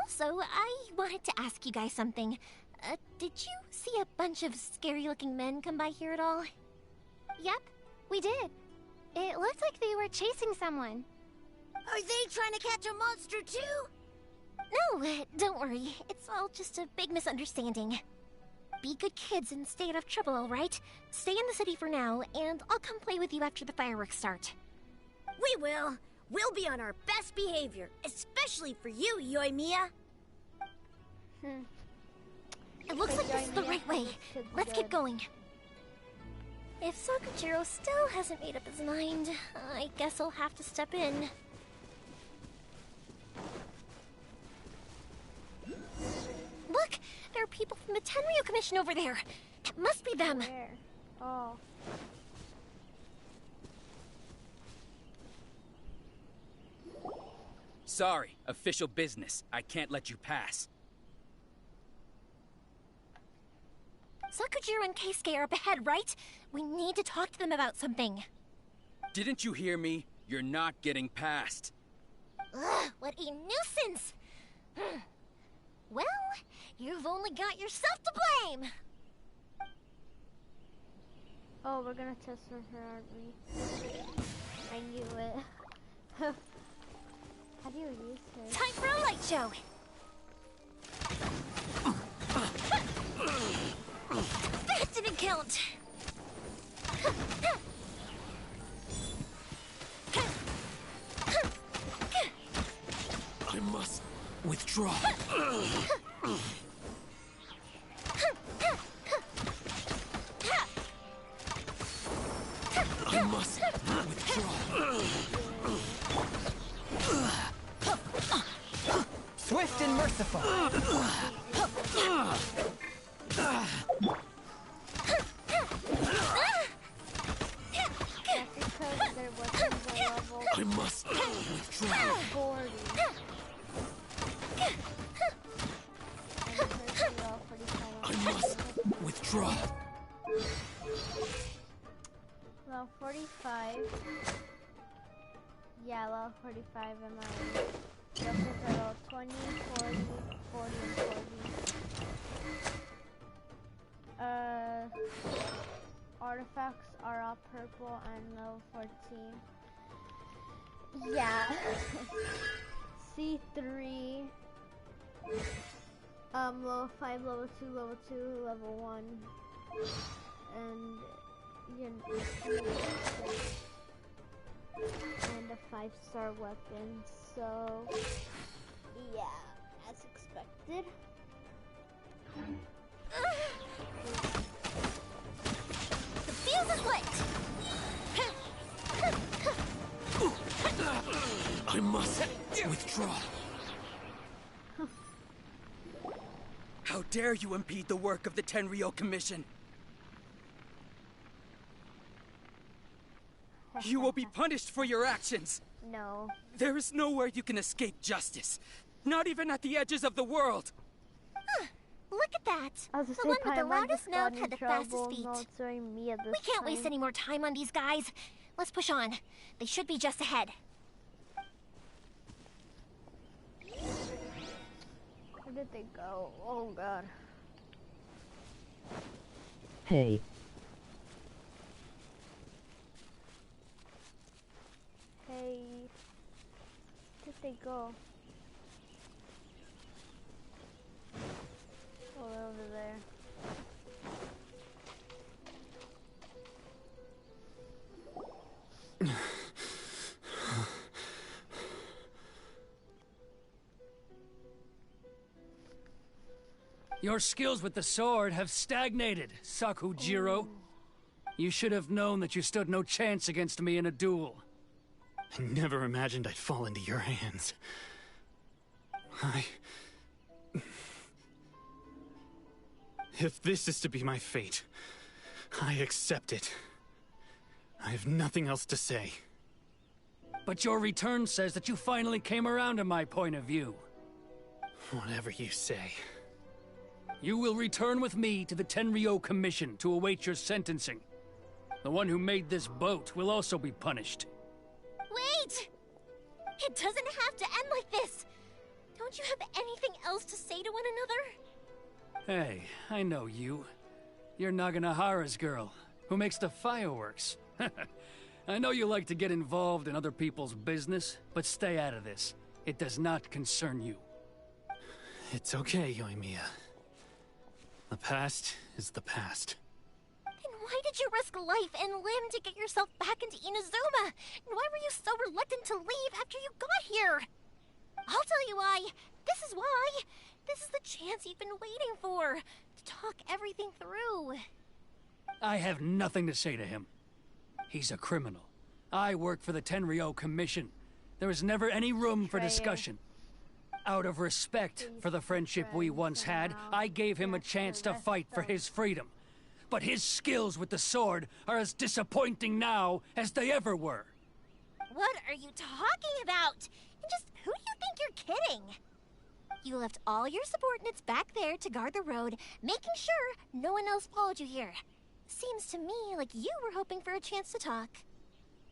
Also, I wanted to ask you guys something. Did you see a bunch of scary-looking men come by here at all? Yep, we did. It looked like they were chasing someone. Are they trying to catch a monster too? No, don't worry. It's all just a big misunderstanding. Be good kids and stay out of trouble, alright? Stay in the city for now, and I'll come play with you after the fireworks start. We will. We'll be on our best behavior, especially for you, Yoimiya. It looks like this is the right way. Let's keep going. If Sakujiro still hasn't made up his mind, I guess I'll have to step in. Look! There are people from the Tenryo Commission over there! That must be them! Where? Oh. Sorry, official business. I can't let you pass. Sakujiro and Keisuke are up ahead, right? We need to talk to them about something. Didn't you hear me? You're not getting past. Ugh, what a nuisance! Well, you've only got yourself to blame! Oh, we're gonna test her, aren't we? I knew it. How do you use her? Time for a light show! That didn't count! I must withdraw. I must withdraw. Swift and merciful. That's because their weapons are level I must withdraw. 40. I must withdraw. Level 45. Yeah, level 45 and my weapons are level 20, 40, 40, and 40. Artifacts are all purple and level 14. Yeah. C3. Level 5, level 2, level 2, level 1. And and a 5-star weapon, so yeah, as expected. The fuse is lit! I must withdraw. How dare you impede the work of the Tenryo Commission? You will be punished for your actions. No. There is nowhere you can escape justice. Not even at the edges of the world. Look at that! I was The one with the loudest mouth had the fastest feet. We We can't waste any more time on these guys. Let's push on. They should be just ahead. Where did they go? Oh god. Hey. Your skills with the sword have stagnated, Sakujiro. You should have known that you stood no chance against me in a duel. I never imagined I'd fall into your hands. If this is to be my fate, I accept it. I have nothing else to say. But your return says that you finally came around to my point of view. Whatever you say. You will return with me to the Tenryou Commission to await your sentencing. The one who made this boat will also be punished. Wait! It doesn't have to end like this! Don't you have anything else to say to one another? Hey, I know you. You're Naganohara's girl, who makes the fireworks. I know you like to get involved in other people's business, but stay out of this. It does not concern you. It's okay, Yoimiya. The past is the past. Then why did you risk life and limb to get yourself back into Inazuma? And why were you so reluctant to leave after you got here? I'll tell you why. This is why. This is the chance you've been waiting for. To talk everything through. I have nothing to say to him. He's a criminal. I work for the Tenryou Commission. There is never any room for discussion. Out of respect for the friendship we once had, I gave him a chance to fight for his freedom. But his skills with the sword are as disappointing now as they ever were. What are you talking about? And just who do you think you're kidding? You left all your subordinates back there to guard the road, making sure no one else followed you here. Seems to me like you were hoping for a chance to talk.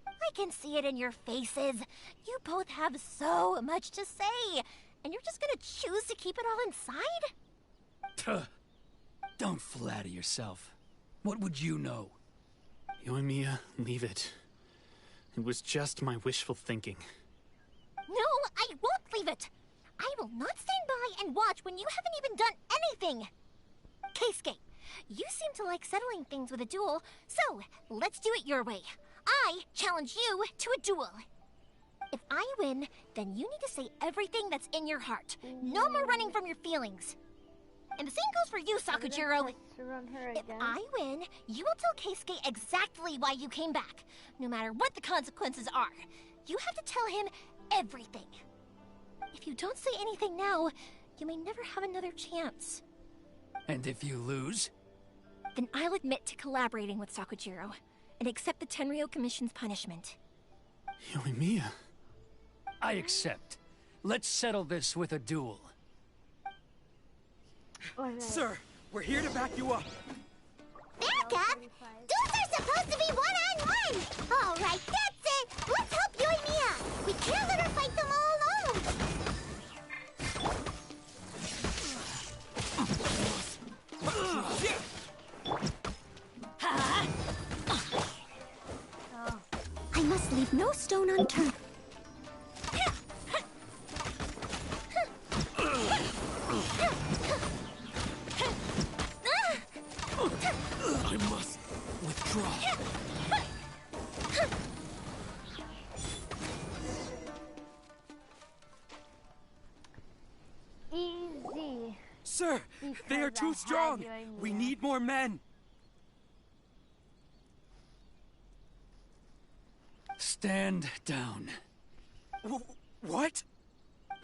I can see it in your faces. You both have so much to say, and you're just gonna choose to keep it all inside? Don't flatter yourself. What would you know? Yoimiya, leave it. It was just my wishful thinking. No, I won't leave it. I will not stand by and watch when you haven't even done anything. Keisuke, you seem to like settling things with a duel, so let's do it your way. I challenge you to a duel. If I win, then you need to say everything that's in your heart. No more running from your feelings. And the same goes for you, Sakujiro. If I win, you will tell Keisuke exactly why you came back, no matter what the consequences are. You have to tell him everything. If you don't say anything now, you may never have another chance. And if you lose? Then I'll admit to collaborating with Sakujiro and accept the Tenryou Commission's punishment. Yoimiya. I accept. Let's settle this with a duel. Sir, we're here to back you up. Back up? Duels are supposed to be one-on-one! All right, that's it! Let's help Yoimiya! We can't let her fight them all alone! I must leave no stone unturned. I must withdraw. Easy. Sir, they are too strong. We need more men. Stand down. What?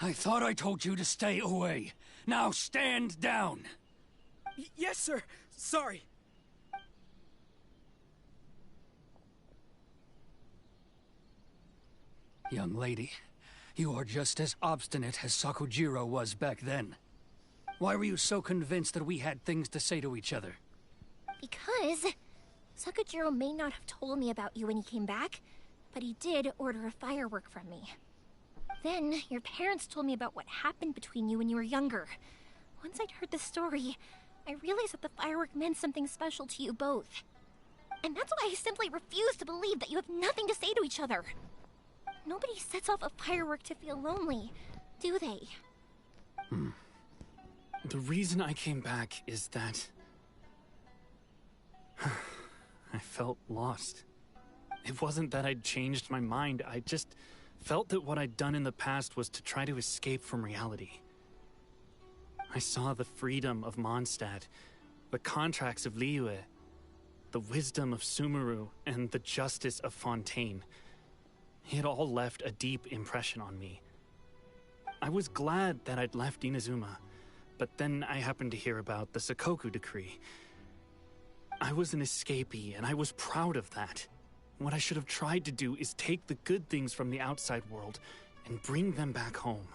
I thought I told you to stay away. Now stand down. Yes, sir. Sorry. Young lady, you are just as obstinate as Sakujiro was back then. Why were you so convinced that we had things to say to each other? Because Sakujiro may not have told me about you when he came back, but he did order a firework from me. Then your parents told me about what happened between you when you were younger. Once I'd heard the story, I realized that the firework meant something special to you both. And that's why I simply refuse to believe that you have nothing to say to each other. Nobody sets off a firework to feel lonely, do they? The reason I came back is that I felt lost. It wasn't that I'd changed my mind, I just felt that what I'd done in the past was to try to escape from reality. I saw the freedom of Mondstadt, the contracts of Liyue, the wisdom of Sumeru, and the justice of Fontaine. It all left a deep impression on me. I was glad that I'd left Inazuma, but then I happened to hear about the Sakoku decree. I was an escapee, and I was proud of that. What I should have tried to do is take the good things from the outside world and bring them back home.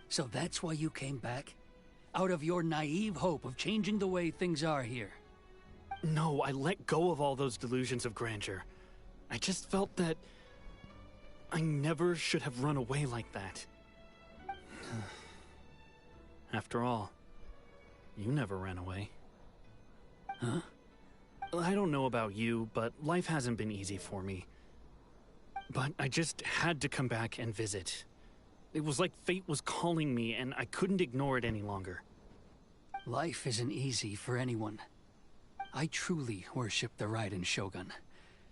So that's why you came back? Out of your naive hope of changing the way things are here? No, I let go of all those delusions of grandeur. I just felt that I never should have run away like that. After all, you never ran away. Huh? I don't know about you, but life hasn't been easy for me. But I just had to come back and visit. It was like fate was calling me, and I couldn't ignore it any longer. Life isn't easy for anyone. I truly worship the Raiden Shogun.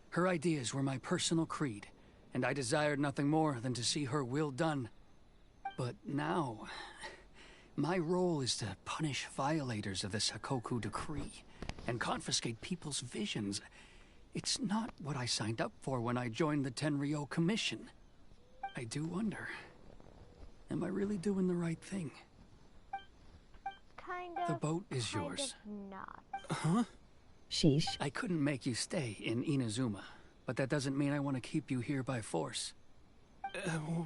Her ideas were my personal creed, and I desired nothing more than to see her will done. But now, my role is to punish violators of the Sakoku decree and confiscate people's visions. It's not what I signed up for when I joined the Tenryou Commission. I do wonder, am I really doing the right thing? Kind of. The boat is kind yours. Of not. Huh? Sheesh. I couldn't make you stay in Inazuma, but that doesn't mean I want to keep you here by force.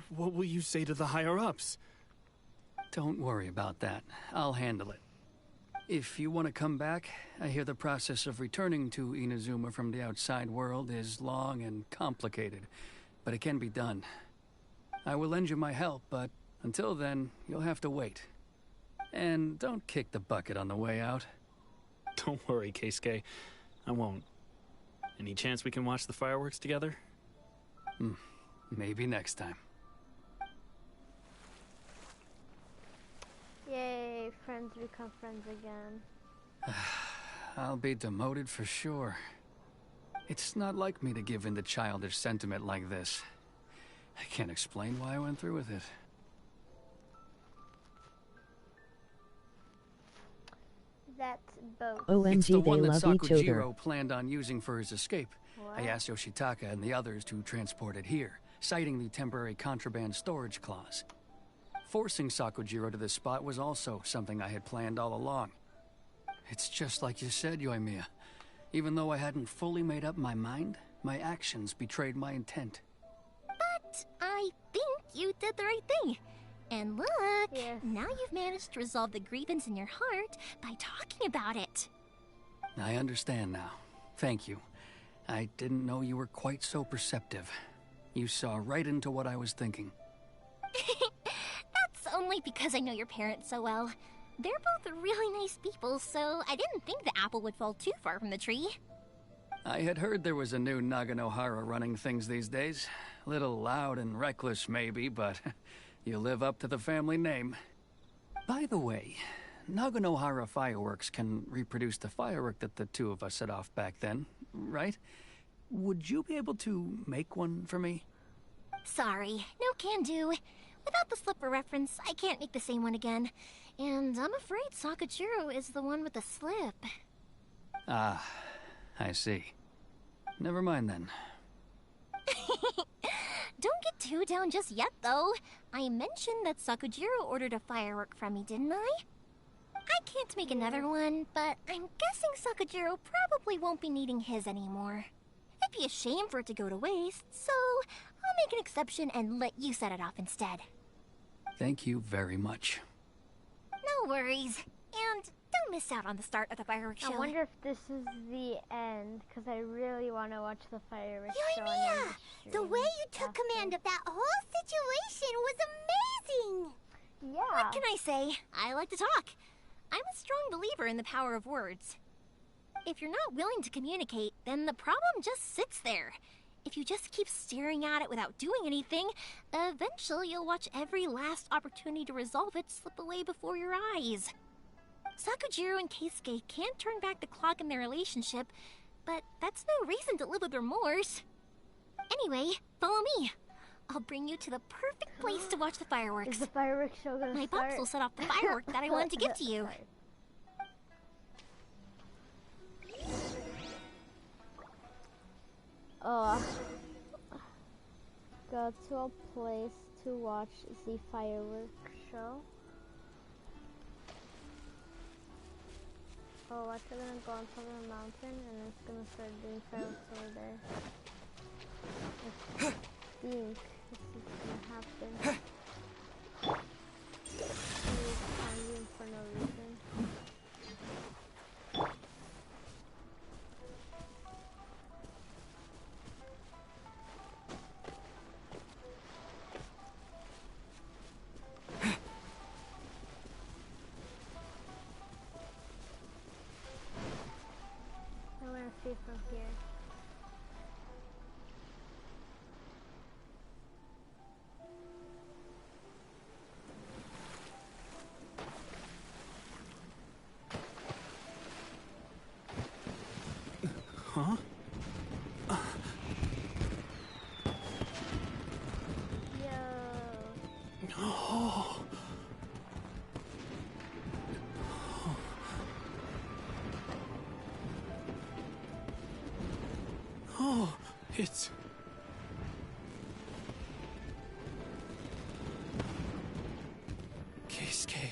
What will you say to the higher-ups? Don't worry about that. I'll handle it. If you want to come back, I hear the process of returning to Inazuma from the outside world is long and complicated, but it can be done. I will lend you my help, but until then, you'll have to wait. And don't kick the bucket on the way out. Don't worry, Keisuke. I won't. Any chance we can watch the fireworks together? Maybe next time. Yay, friends become friends again. I'll be demoted for sure. It's not like me to give in to childish sentiment like this. I can't explain why I went through with it. That's both. OMG, It's the one they that love each other. Sakujiro planned on using for his escape. What? I asked Yoshitaka and the others to transport it here, citing the temporary contraband storage clause. Forcing Sakujiro to this spot was also something I had planned all along. It's just like you said, Yoimiya. Even though I hadn't fully made up my mind, my actions betrayed my intent. But I think you did the right thing. And look, Yes. now you've managed to resolve the grievance in your heart by talking about it. I understand now. Thank you. I didn't know you were quite so perceptive. You saw right into what I was thinking. That's only because I know your parents so well. They're both really nice people, so I didn't think the apple would fall too far from the tree. I had heard there was a new Naganohara running things these days. Little loud and reckless, maybe, but you live up to the family name. By the way, Naganohara fireworks can reproduce the firework that the two of us set off back then, right? Would you be able to make one for me? Sorry, no can do. Without the slipper reference, I can't make the same one again. And I'm afraid Sakujiro is the one with the slip. Ah, I see. Never mind then. Don't get too down just yet, though. I mentioned that Sakujiro ordered a firework from me, didn't I? I can't make another one, but I'm guessing Sakujiro probably won't be needing his anymore. It'd be a shame for it to go to waste, so I'll make an exception and let you set it off instead. Thank you very much. No worries. And don't miss out on the start of the fireworks show. I wonder if this is the end, because I really want to watch the fireworks show. Yoimiya, the way you took command of that whole situation was amazing! Yeah. What can I say? I like to talk. I'm a strong believer in the power of words. If you're not willing to communicate, then the problem just sits there. If you just keep staring at it without doing anything, eventually you'll watch every last opportunity to resolve it slip away before your eyes. Sakujiro and Keisuke can't turn back the clock in their relationship, but that's no reason to live with remorse. Anyway, follow me. I'll bring you to the perfect place to watch the fireworks. Is the fireworks show gonna My start? pops will set off the firework that I wanted to give to you. Go to a place to watch the fireworks show. Oh, watch, we're gonna go on top of the mountain and it's gonna start doing fireworks over there. I think this is gonna happen. It's climbing for no reason. I wanna see from here. Huh? Oh. Oh, it's... Keisuke.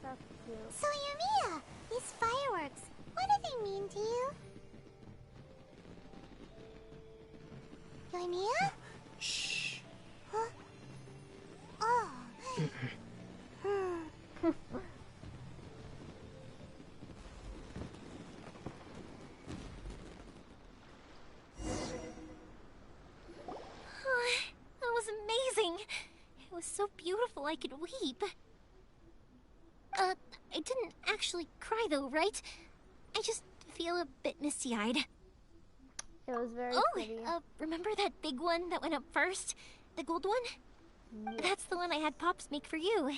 That's cute. So, Yoimiya, these fireworks, what do they mean to you? Yoimiya? Shh. Huh? Oh. That was amazing. It was so beautiful I could weep. I didn't actually cry though, right? I just feel a bit misty-eyed. It was very pretty. Remember that big one that went up first? The gold one? Yeah. That's the one I had Pops make for you.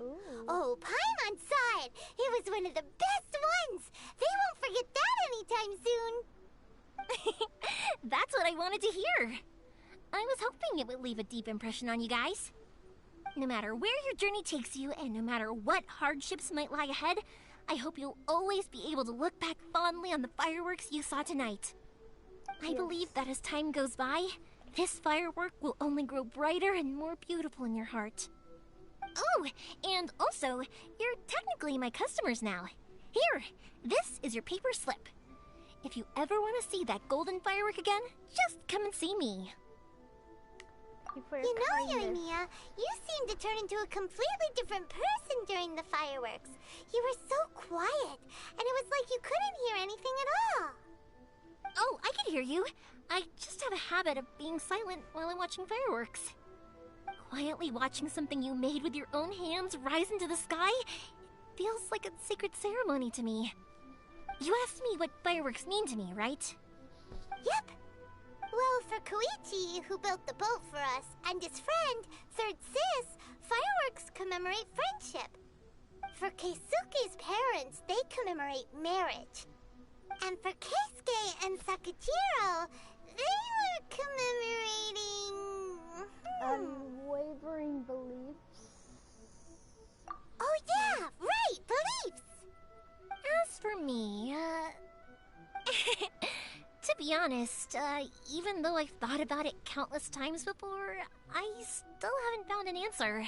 Ooh. Oh, Paimon saw it. It was one of the best ones. They won't forget that anytime soon. That's what I wanted to hear. I was hoping it would leave a deep impression on you guys. No matter where your journey takes you, and no matter what hardships might lie ahead, I hope you'll always be able to look back fondly on the fireworks you saw tonight. I believe that as time goes by, this firework will only grow brighter and more beautiful in your heart. Oh, and also, you're technically my customers now. Here, this is your paper slip. If you ever want to see that golden firework again, just come and see me. You know, Yoimiya, you seemed to turn into a completely different person during the fireworks. You were so quiet, and it was like you couldn't hear anything at all. Oh, I can hear you. I just have a habit of being silent while I'm watching fireworks. Quietly watching something you made with your own hands rise into the sky feels like a sacred ceremony to me. You asked me what fireworks mean to me, right? Yep. Well, for Koichi, who built the boat for us, and his friend, Third Sis, fireworks commemorate friendship. For Keisuke's parents, they commemorate marriage. And for Keisuke and Sakajiro, they were commemorating... unwavering beliefs. Oh yeah, right, beliefs! As for me, to be honest, even though I've thought about it countless times before, I still haven't found an answer.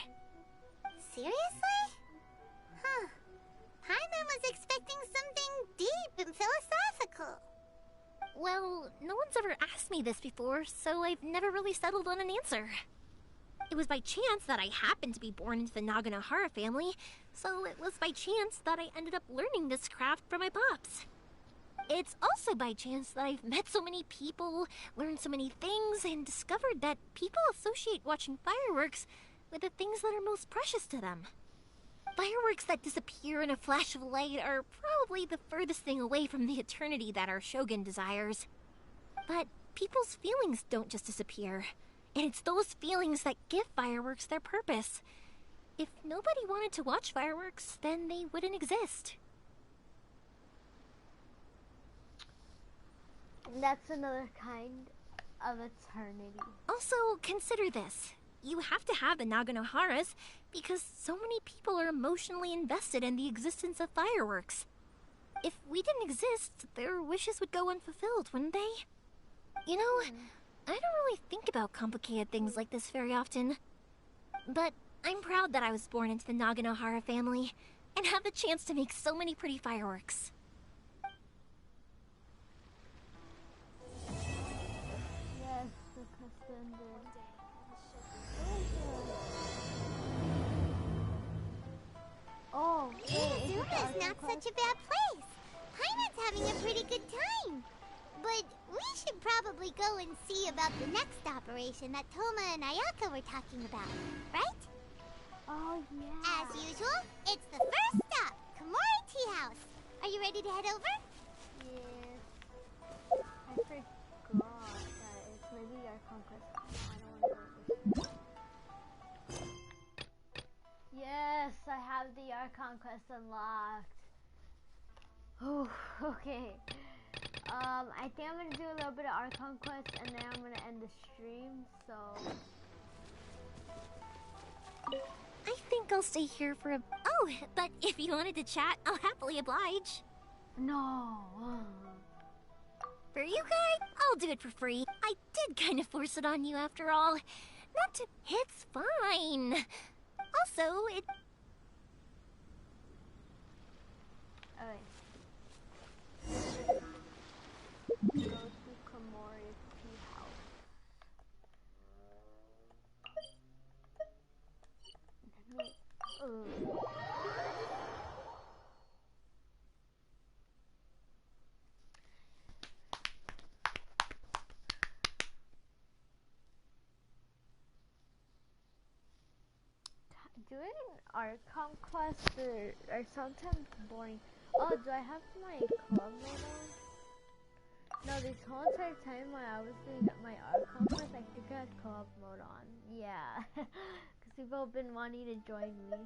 Seriously? Huh. Paimon was expecting something deep and philosophical. Well, no one's ever asked me this before, so I've never really settled on an answer. It was by chance that I happened to be born into the Naganohara family, so it was by chance that I ended up learning this craft from my pops. It's also by chance that I've met so many people, learned so many things, and discovered that people associate watching fireworks with the things that are most precious to them. Fireworks that disappear in a flash of light are probably the furthest thing away from the eternity that our Shogun desires. But people's feelings don't just disappear, and it's those feelings that give fireworks their purpose. If nobody wanted to watch fireworks, then they wouldn't exist. That's another kind of eternity. Also, consider this. You have to have the Naganoharas because so many people are emotionally invested in the existence of fireworks. If we didn't exist, their wishes would go unfulfilled, wouldn't they? You know, I don't really think about complicated things like this very often. But I'm proud that I was born into the Naganohara family and have the chance to make so many pretty fireworks. Yes, the custom did. Oh, Izuma's not such a bad place. Paimon's having a pretty good time. But we should probably go and see about the next operation that Toma and Ayaka were talking about, right? Oh, yeah. As usual, it's the first stop, Komori Tea House. Are you ready to head over? Yes. I forgot that it's maybe our conquest. I don't want to go this way. Yes, I have the Archon quest unlocked. Oh, okay. I think I'm gonna do a little bit of Archon quest and then I'm gonna end the stream, so... I think I'll stay here for a... Oh, but if you wanted to chat, I'll happily oblige. No. For you guys, I'll do it for free. I did kind of force it on you after all. Not to... It's fine. Also, it... Okay. Go to Komori Tea House. Doing Archon quest are sometimes boring. Oh, do I have my club mode on? No, this whole entire time while I was doing my Archon quest, I think I had co-op mode on. Yeah, because people have been wanting to join me.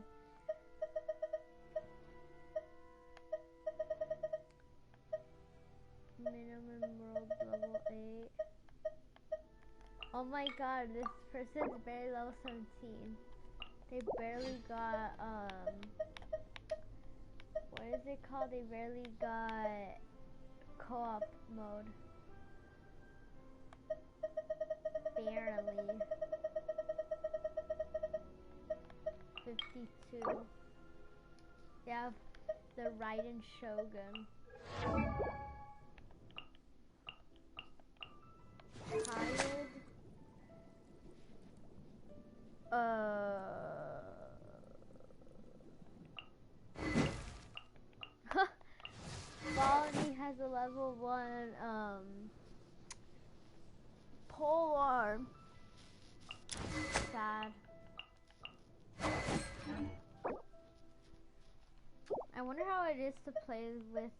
Minimum world level 8. Oh my god, this person's very level 17. They barely got, what is it called? They barely got co-op mode. Barely. 52. They have the Raiden Shogun. Tired. Baldy has a level 1 pole arm. Sad. I wonder how it is to play with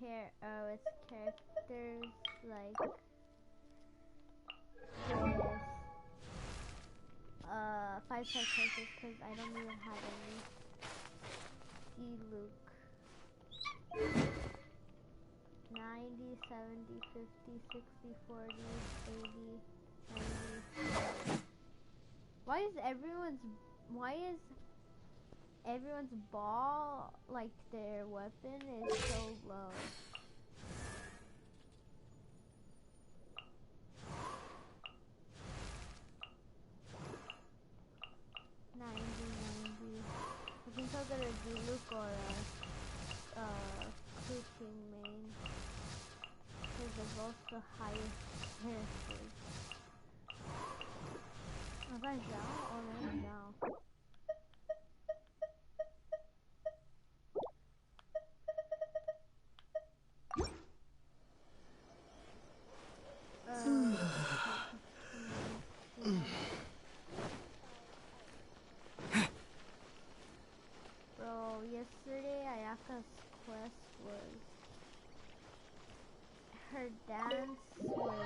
its characters like this. 5-star characters because I don't even have any. See Luke. 90, 70, 50, 60, 40, 80, 90. Why is everyone's ball, like their weapon, is so low? I think I'll get a Luke or a cooking main because they're both the highest characters. Oh, that's Zhao? Oh, that's Zhao. Bro, yesterday Ayaka's quest was her dance was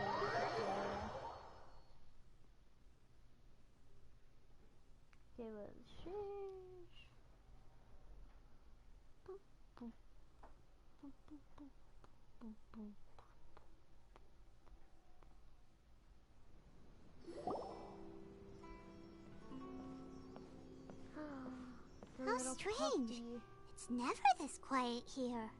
How strange. It's never this quiet here.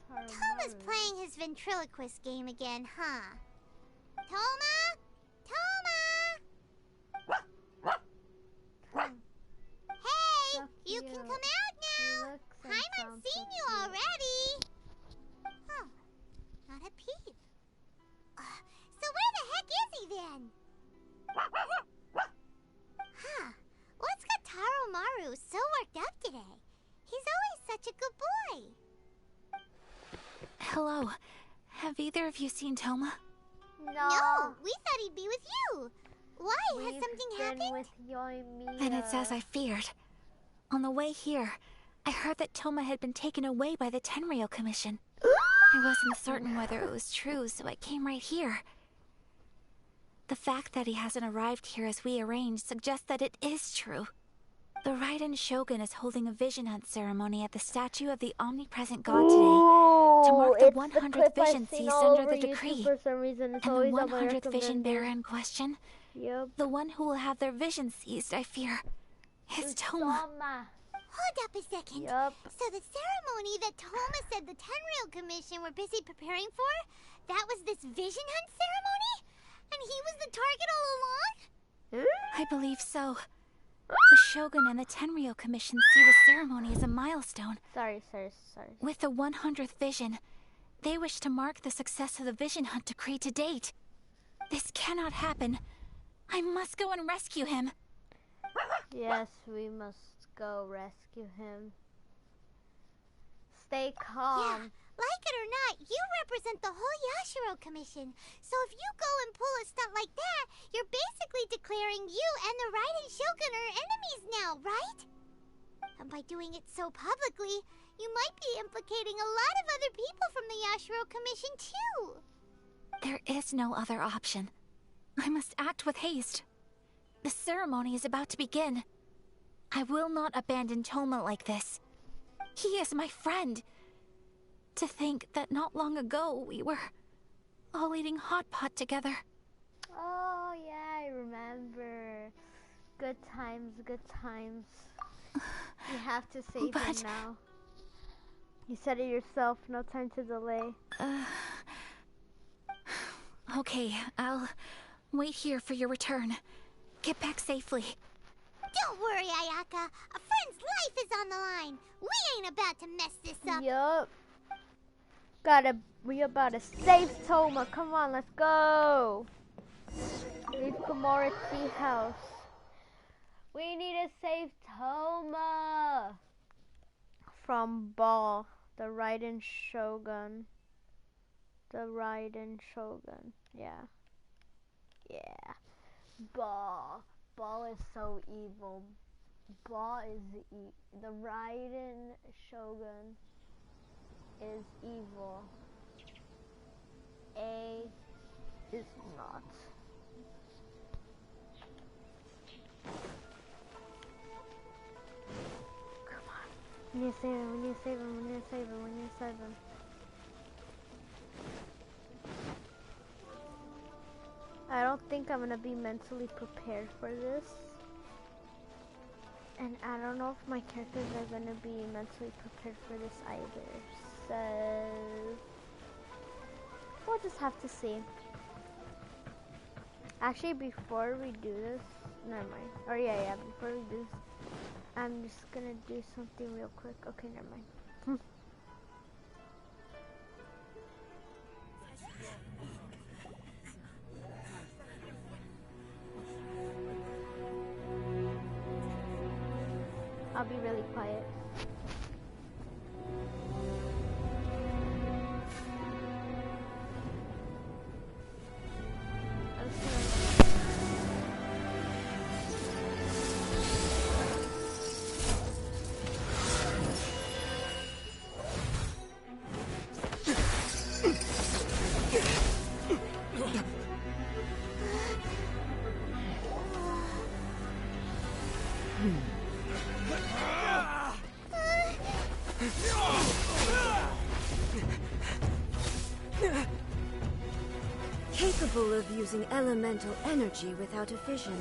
Toma's playing his ventriloquist game again, huh? Toma? Toma? Hey, you can come out now. Paimon's seen you already. Huh, not a peep. So where the heck is he then? Huh, what's got Taro Maru so worked up today? He's always such a good boy. Hello. Have either of you seen Toma? No, we thought he'd be with you. Why? Has something happened? With Yoimiya. Then it's as I feared. On the way here, I heard that Toma had been taken away by the Tenryou Commission. I wasn't certain whether it was true, so I came right here. The fact that he hasn't arrived here as we arranged suggests that it is true. The Raiden Shogun is holding a vision hunt ceremony at the statue of the omnipresent god today to mark the 100th vision seized under the decree. For some reason, it's and always the 100th vision bearer in question, the one who will have their vision seized, I fear, is Toma. Hold up a second. So the ceremony that Toma said the Tenryou Commission were busy preparing for, that was this vision hunt ceremony? And he was the target all along? I believe so. The Shogun and the Tenryou Commission see the ceremony as a milestone. Sorry. With the 100th vision, they wish to mark the success of the vision hunt decree to date. This cannot happen. I must go and rescue him. Yes, we must go rescue him. Stay calm. Yeah, like it or not, you represent the whole Yashiro Commission. So if you go and pull a stunt like that, you're basically declaring you and the Raiden Shogun are enemies now, right? And by doing it so publicly, you might be implicating a lot of other people from the Yashiro Commission too. There is no other option. I must act with haste. The ceremony is about to begin. I will not abandon Toma like this. He is my friend. To think that not long ago we were all eating hot pot together. Oh yeah, I remember. Good times. You have to save him now. You said it yourself, no time to delay. Okay, I'll wait here for your return. Get back safely. Don't worry, Ayaka. A friend's life is on the line. We ain't about to mess this up. Yup. We about to save Toma. Come on, let's go. Leave Komura Tea House. We need to save Toma from Baal, the Raiden Shogun. Yeah. Baal is so evil. The Raiden Shogun is evil. A is not. Come on. We need to save him. I don't think I'm gonna be mentally prepared for this. And I don't know if my characters are gonna be mentally prepared for this either. So we'll just have to see. Actually, before we do this, never mind. Or yeah, before we do this, I'm just gonna do something real quick. Okay, never mind. I'll be really quiet. Capable of using elemental energy without a vision.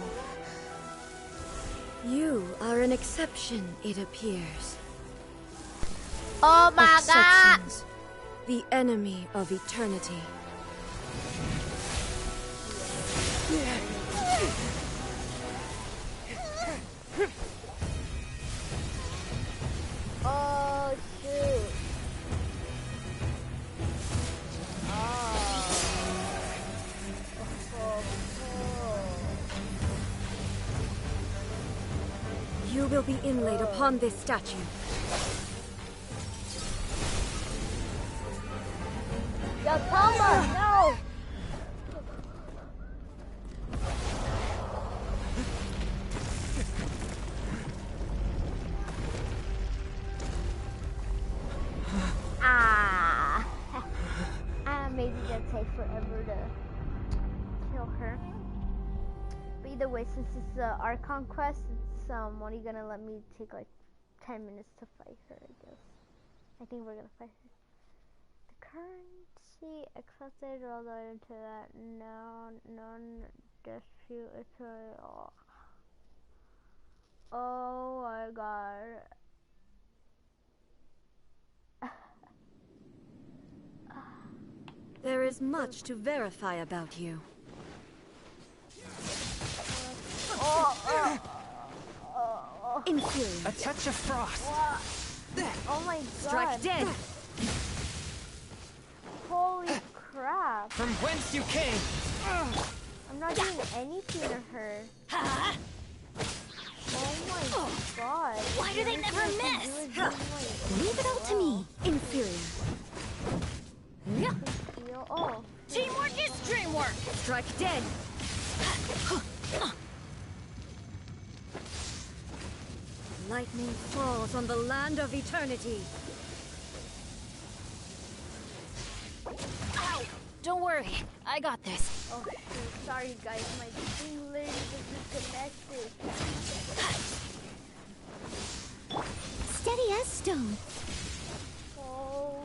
You are an exception, it appears. Oh my god! Exceptions. The enemy of eternity. Oh shoot. You will be inlaid upon this statue. Yo, Tomba, no! Maybe that'll take forever to kill her. But either way, since it's the Archon quest, it's only gonna let me take like 10 minutes to fight her, I guess. I think we're gonna fight her. The currency accepted, rolled out into that. No, non-dispute. Oh my god. There is much to verify about you. Inferior. A touch of frost. Oh my god. Strike dead. Holy crap. From whence you came. I'm not doing anything to her. Oh my god. Why do they never miss? Leave it all to me. Inferior. Oh. Teamwork is dreamwork. Strike dead. Lightning falls on the land of eternity. Ow! Don't worry, I got this. Oh shoot, sorry guys, my thing literally just disconnected. Steady as stone. Oh.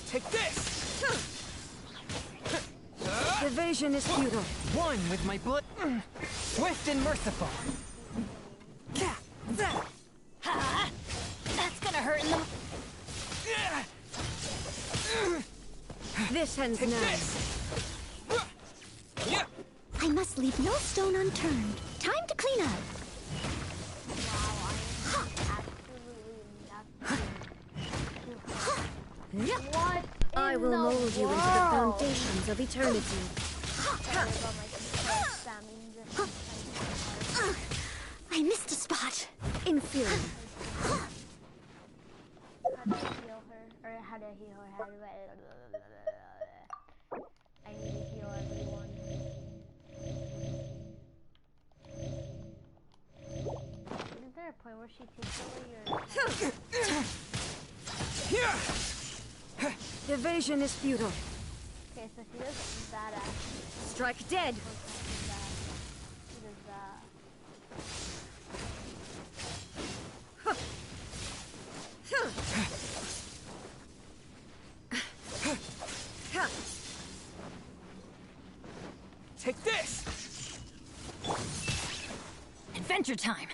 Take this! Evasion is futile. One with my blood. Swift and merciful. Ha! That's gonna hurt in the... This ends now. I must leave no stone unturned. Time to clean up. What? I will mold you into the foundations of eternity. I missed a spot. Inferior. How do I heal her? Or how do I heal her? How do I need to heal everyone. Isn't there a point where she takes away your... Evasion is futile. Okay, so she does that action. Strike dead. She does that. Take this! Adventure time.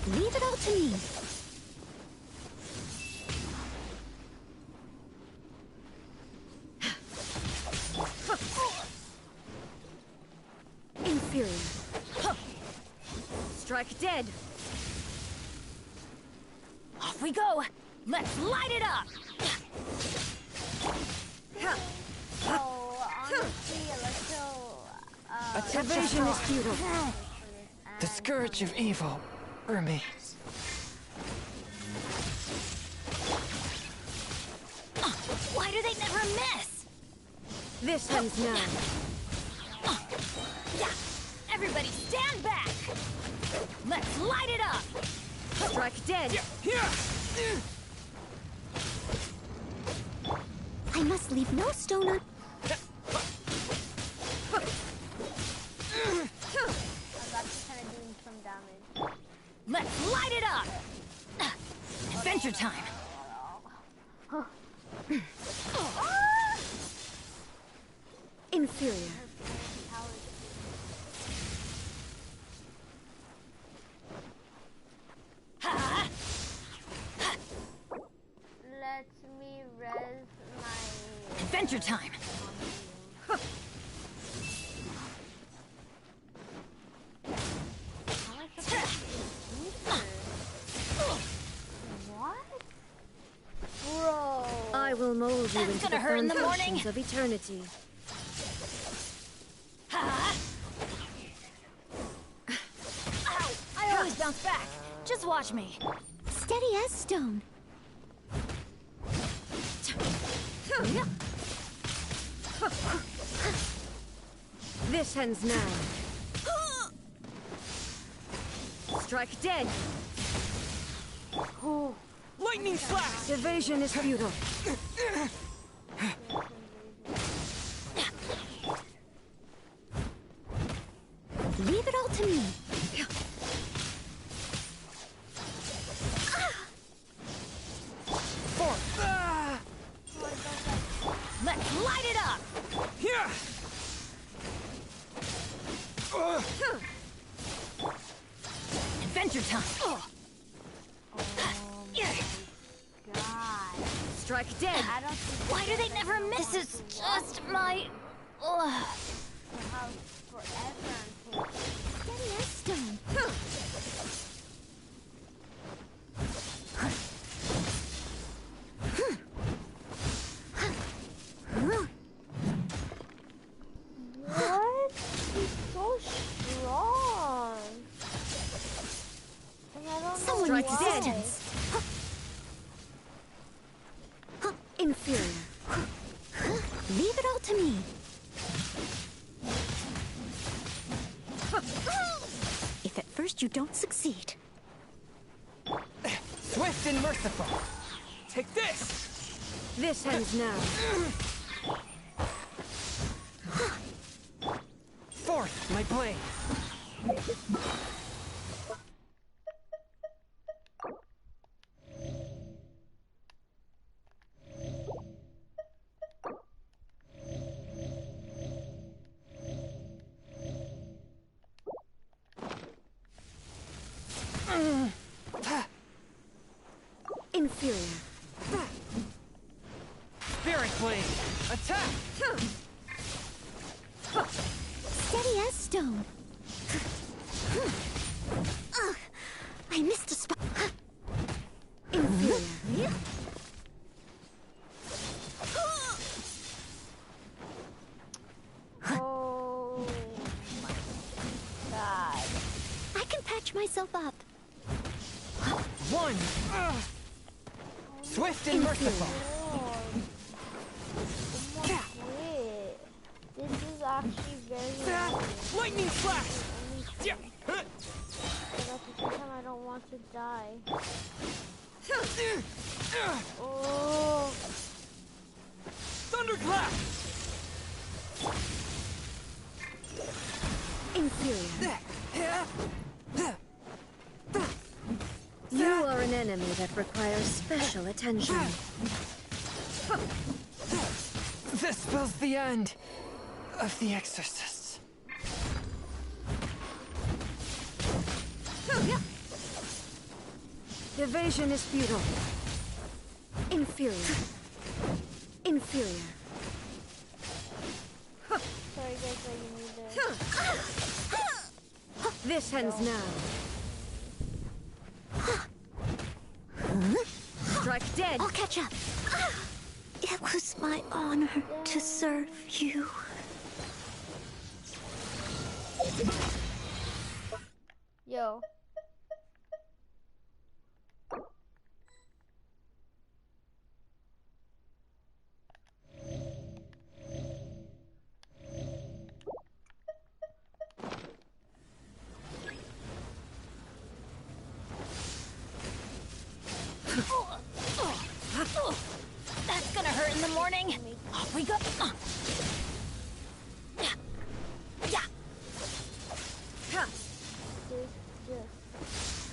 Leave it all to me. Inferior. Strike dead. Off we go. Let's light it up. Oh, honestly, Electro... Evasion is futile. The scourge of evil remains. Why do they never miss? This ends now. Yeah. Everybody stand back. Let's light it up. Strike dead. must leave no stone un... I'm actually kind of doing some damage. Let's light it up! Adventure time! Inferior. Let me res my... Adventure time! What? Bro. I will mold you into the hurt in the morning. foundations of eternity. I always bounce back. Just watch me. Steady as stone. This ends now. Strike dead. Oh, lightning slash! Evasion is futile. Leave it all to me. Let's light it up! Here! Adventure time! God. Strike dead. I don't think Why do they never miss? This is just my... the house forever until Steady as stone. what? He's so strong. And I don't know Someone why. needs distance. Inferior. Leave it all to me. If at first you don't succeed. Swift and merciful. Take this! This ends now. Forth, my blade. Inferior. Spirit blade. Attack! Steady as stone. Ugh, I missed a spot. Inferior. Oh my God. I can patch myself up. One. Swift and merciful. Wait. This is actually very annoying. Lightning slash! Yeah. But at the same time, I don't want to die. Oh. Thunderclap! Inferior. You are an enemy that requires special attention. This spells the end of the exorcists. Evasion is futile. Inferior. Inferior. Sorry guys, but you need this. This ends now. Strike dead. I'll catch up. It was my honor to serve you. Yo. That's gonna hurt in the morning. Make we go.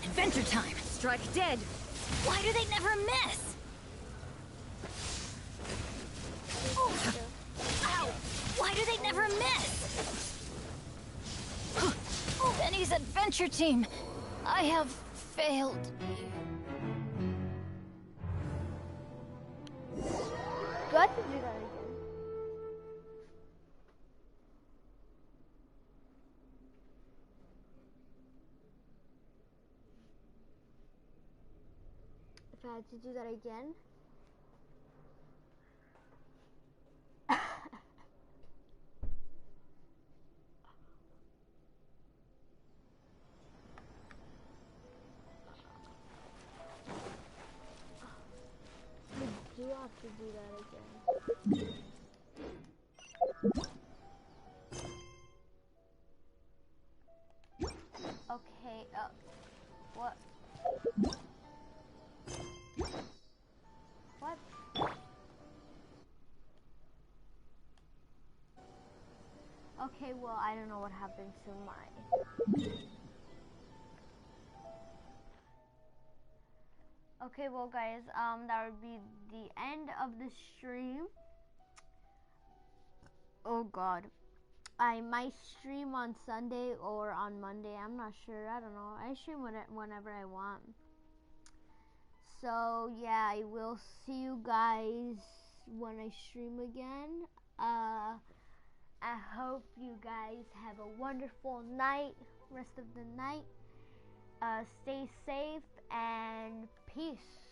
Adventure time. Strike dead. Why do they never miss? Ow! Why do they never miss? Benny's adventure team. I have failed you. Do I have to do that again? If I had to do that again? I do have to do that again. Okay, what? What? Okay, well, I don't know what happened to my... Okay, well, guys, that would be the end of the stream. Oh, God. I might stream on Sunday or on Monday. I'm not sure. I don't know. I stream whenever I want. So, yeah, I will see you guys when I stream again. I hope you guys have a wonderful night, rest of the night. Stay safe and peace.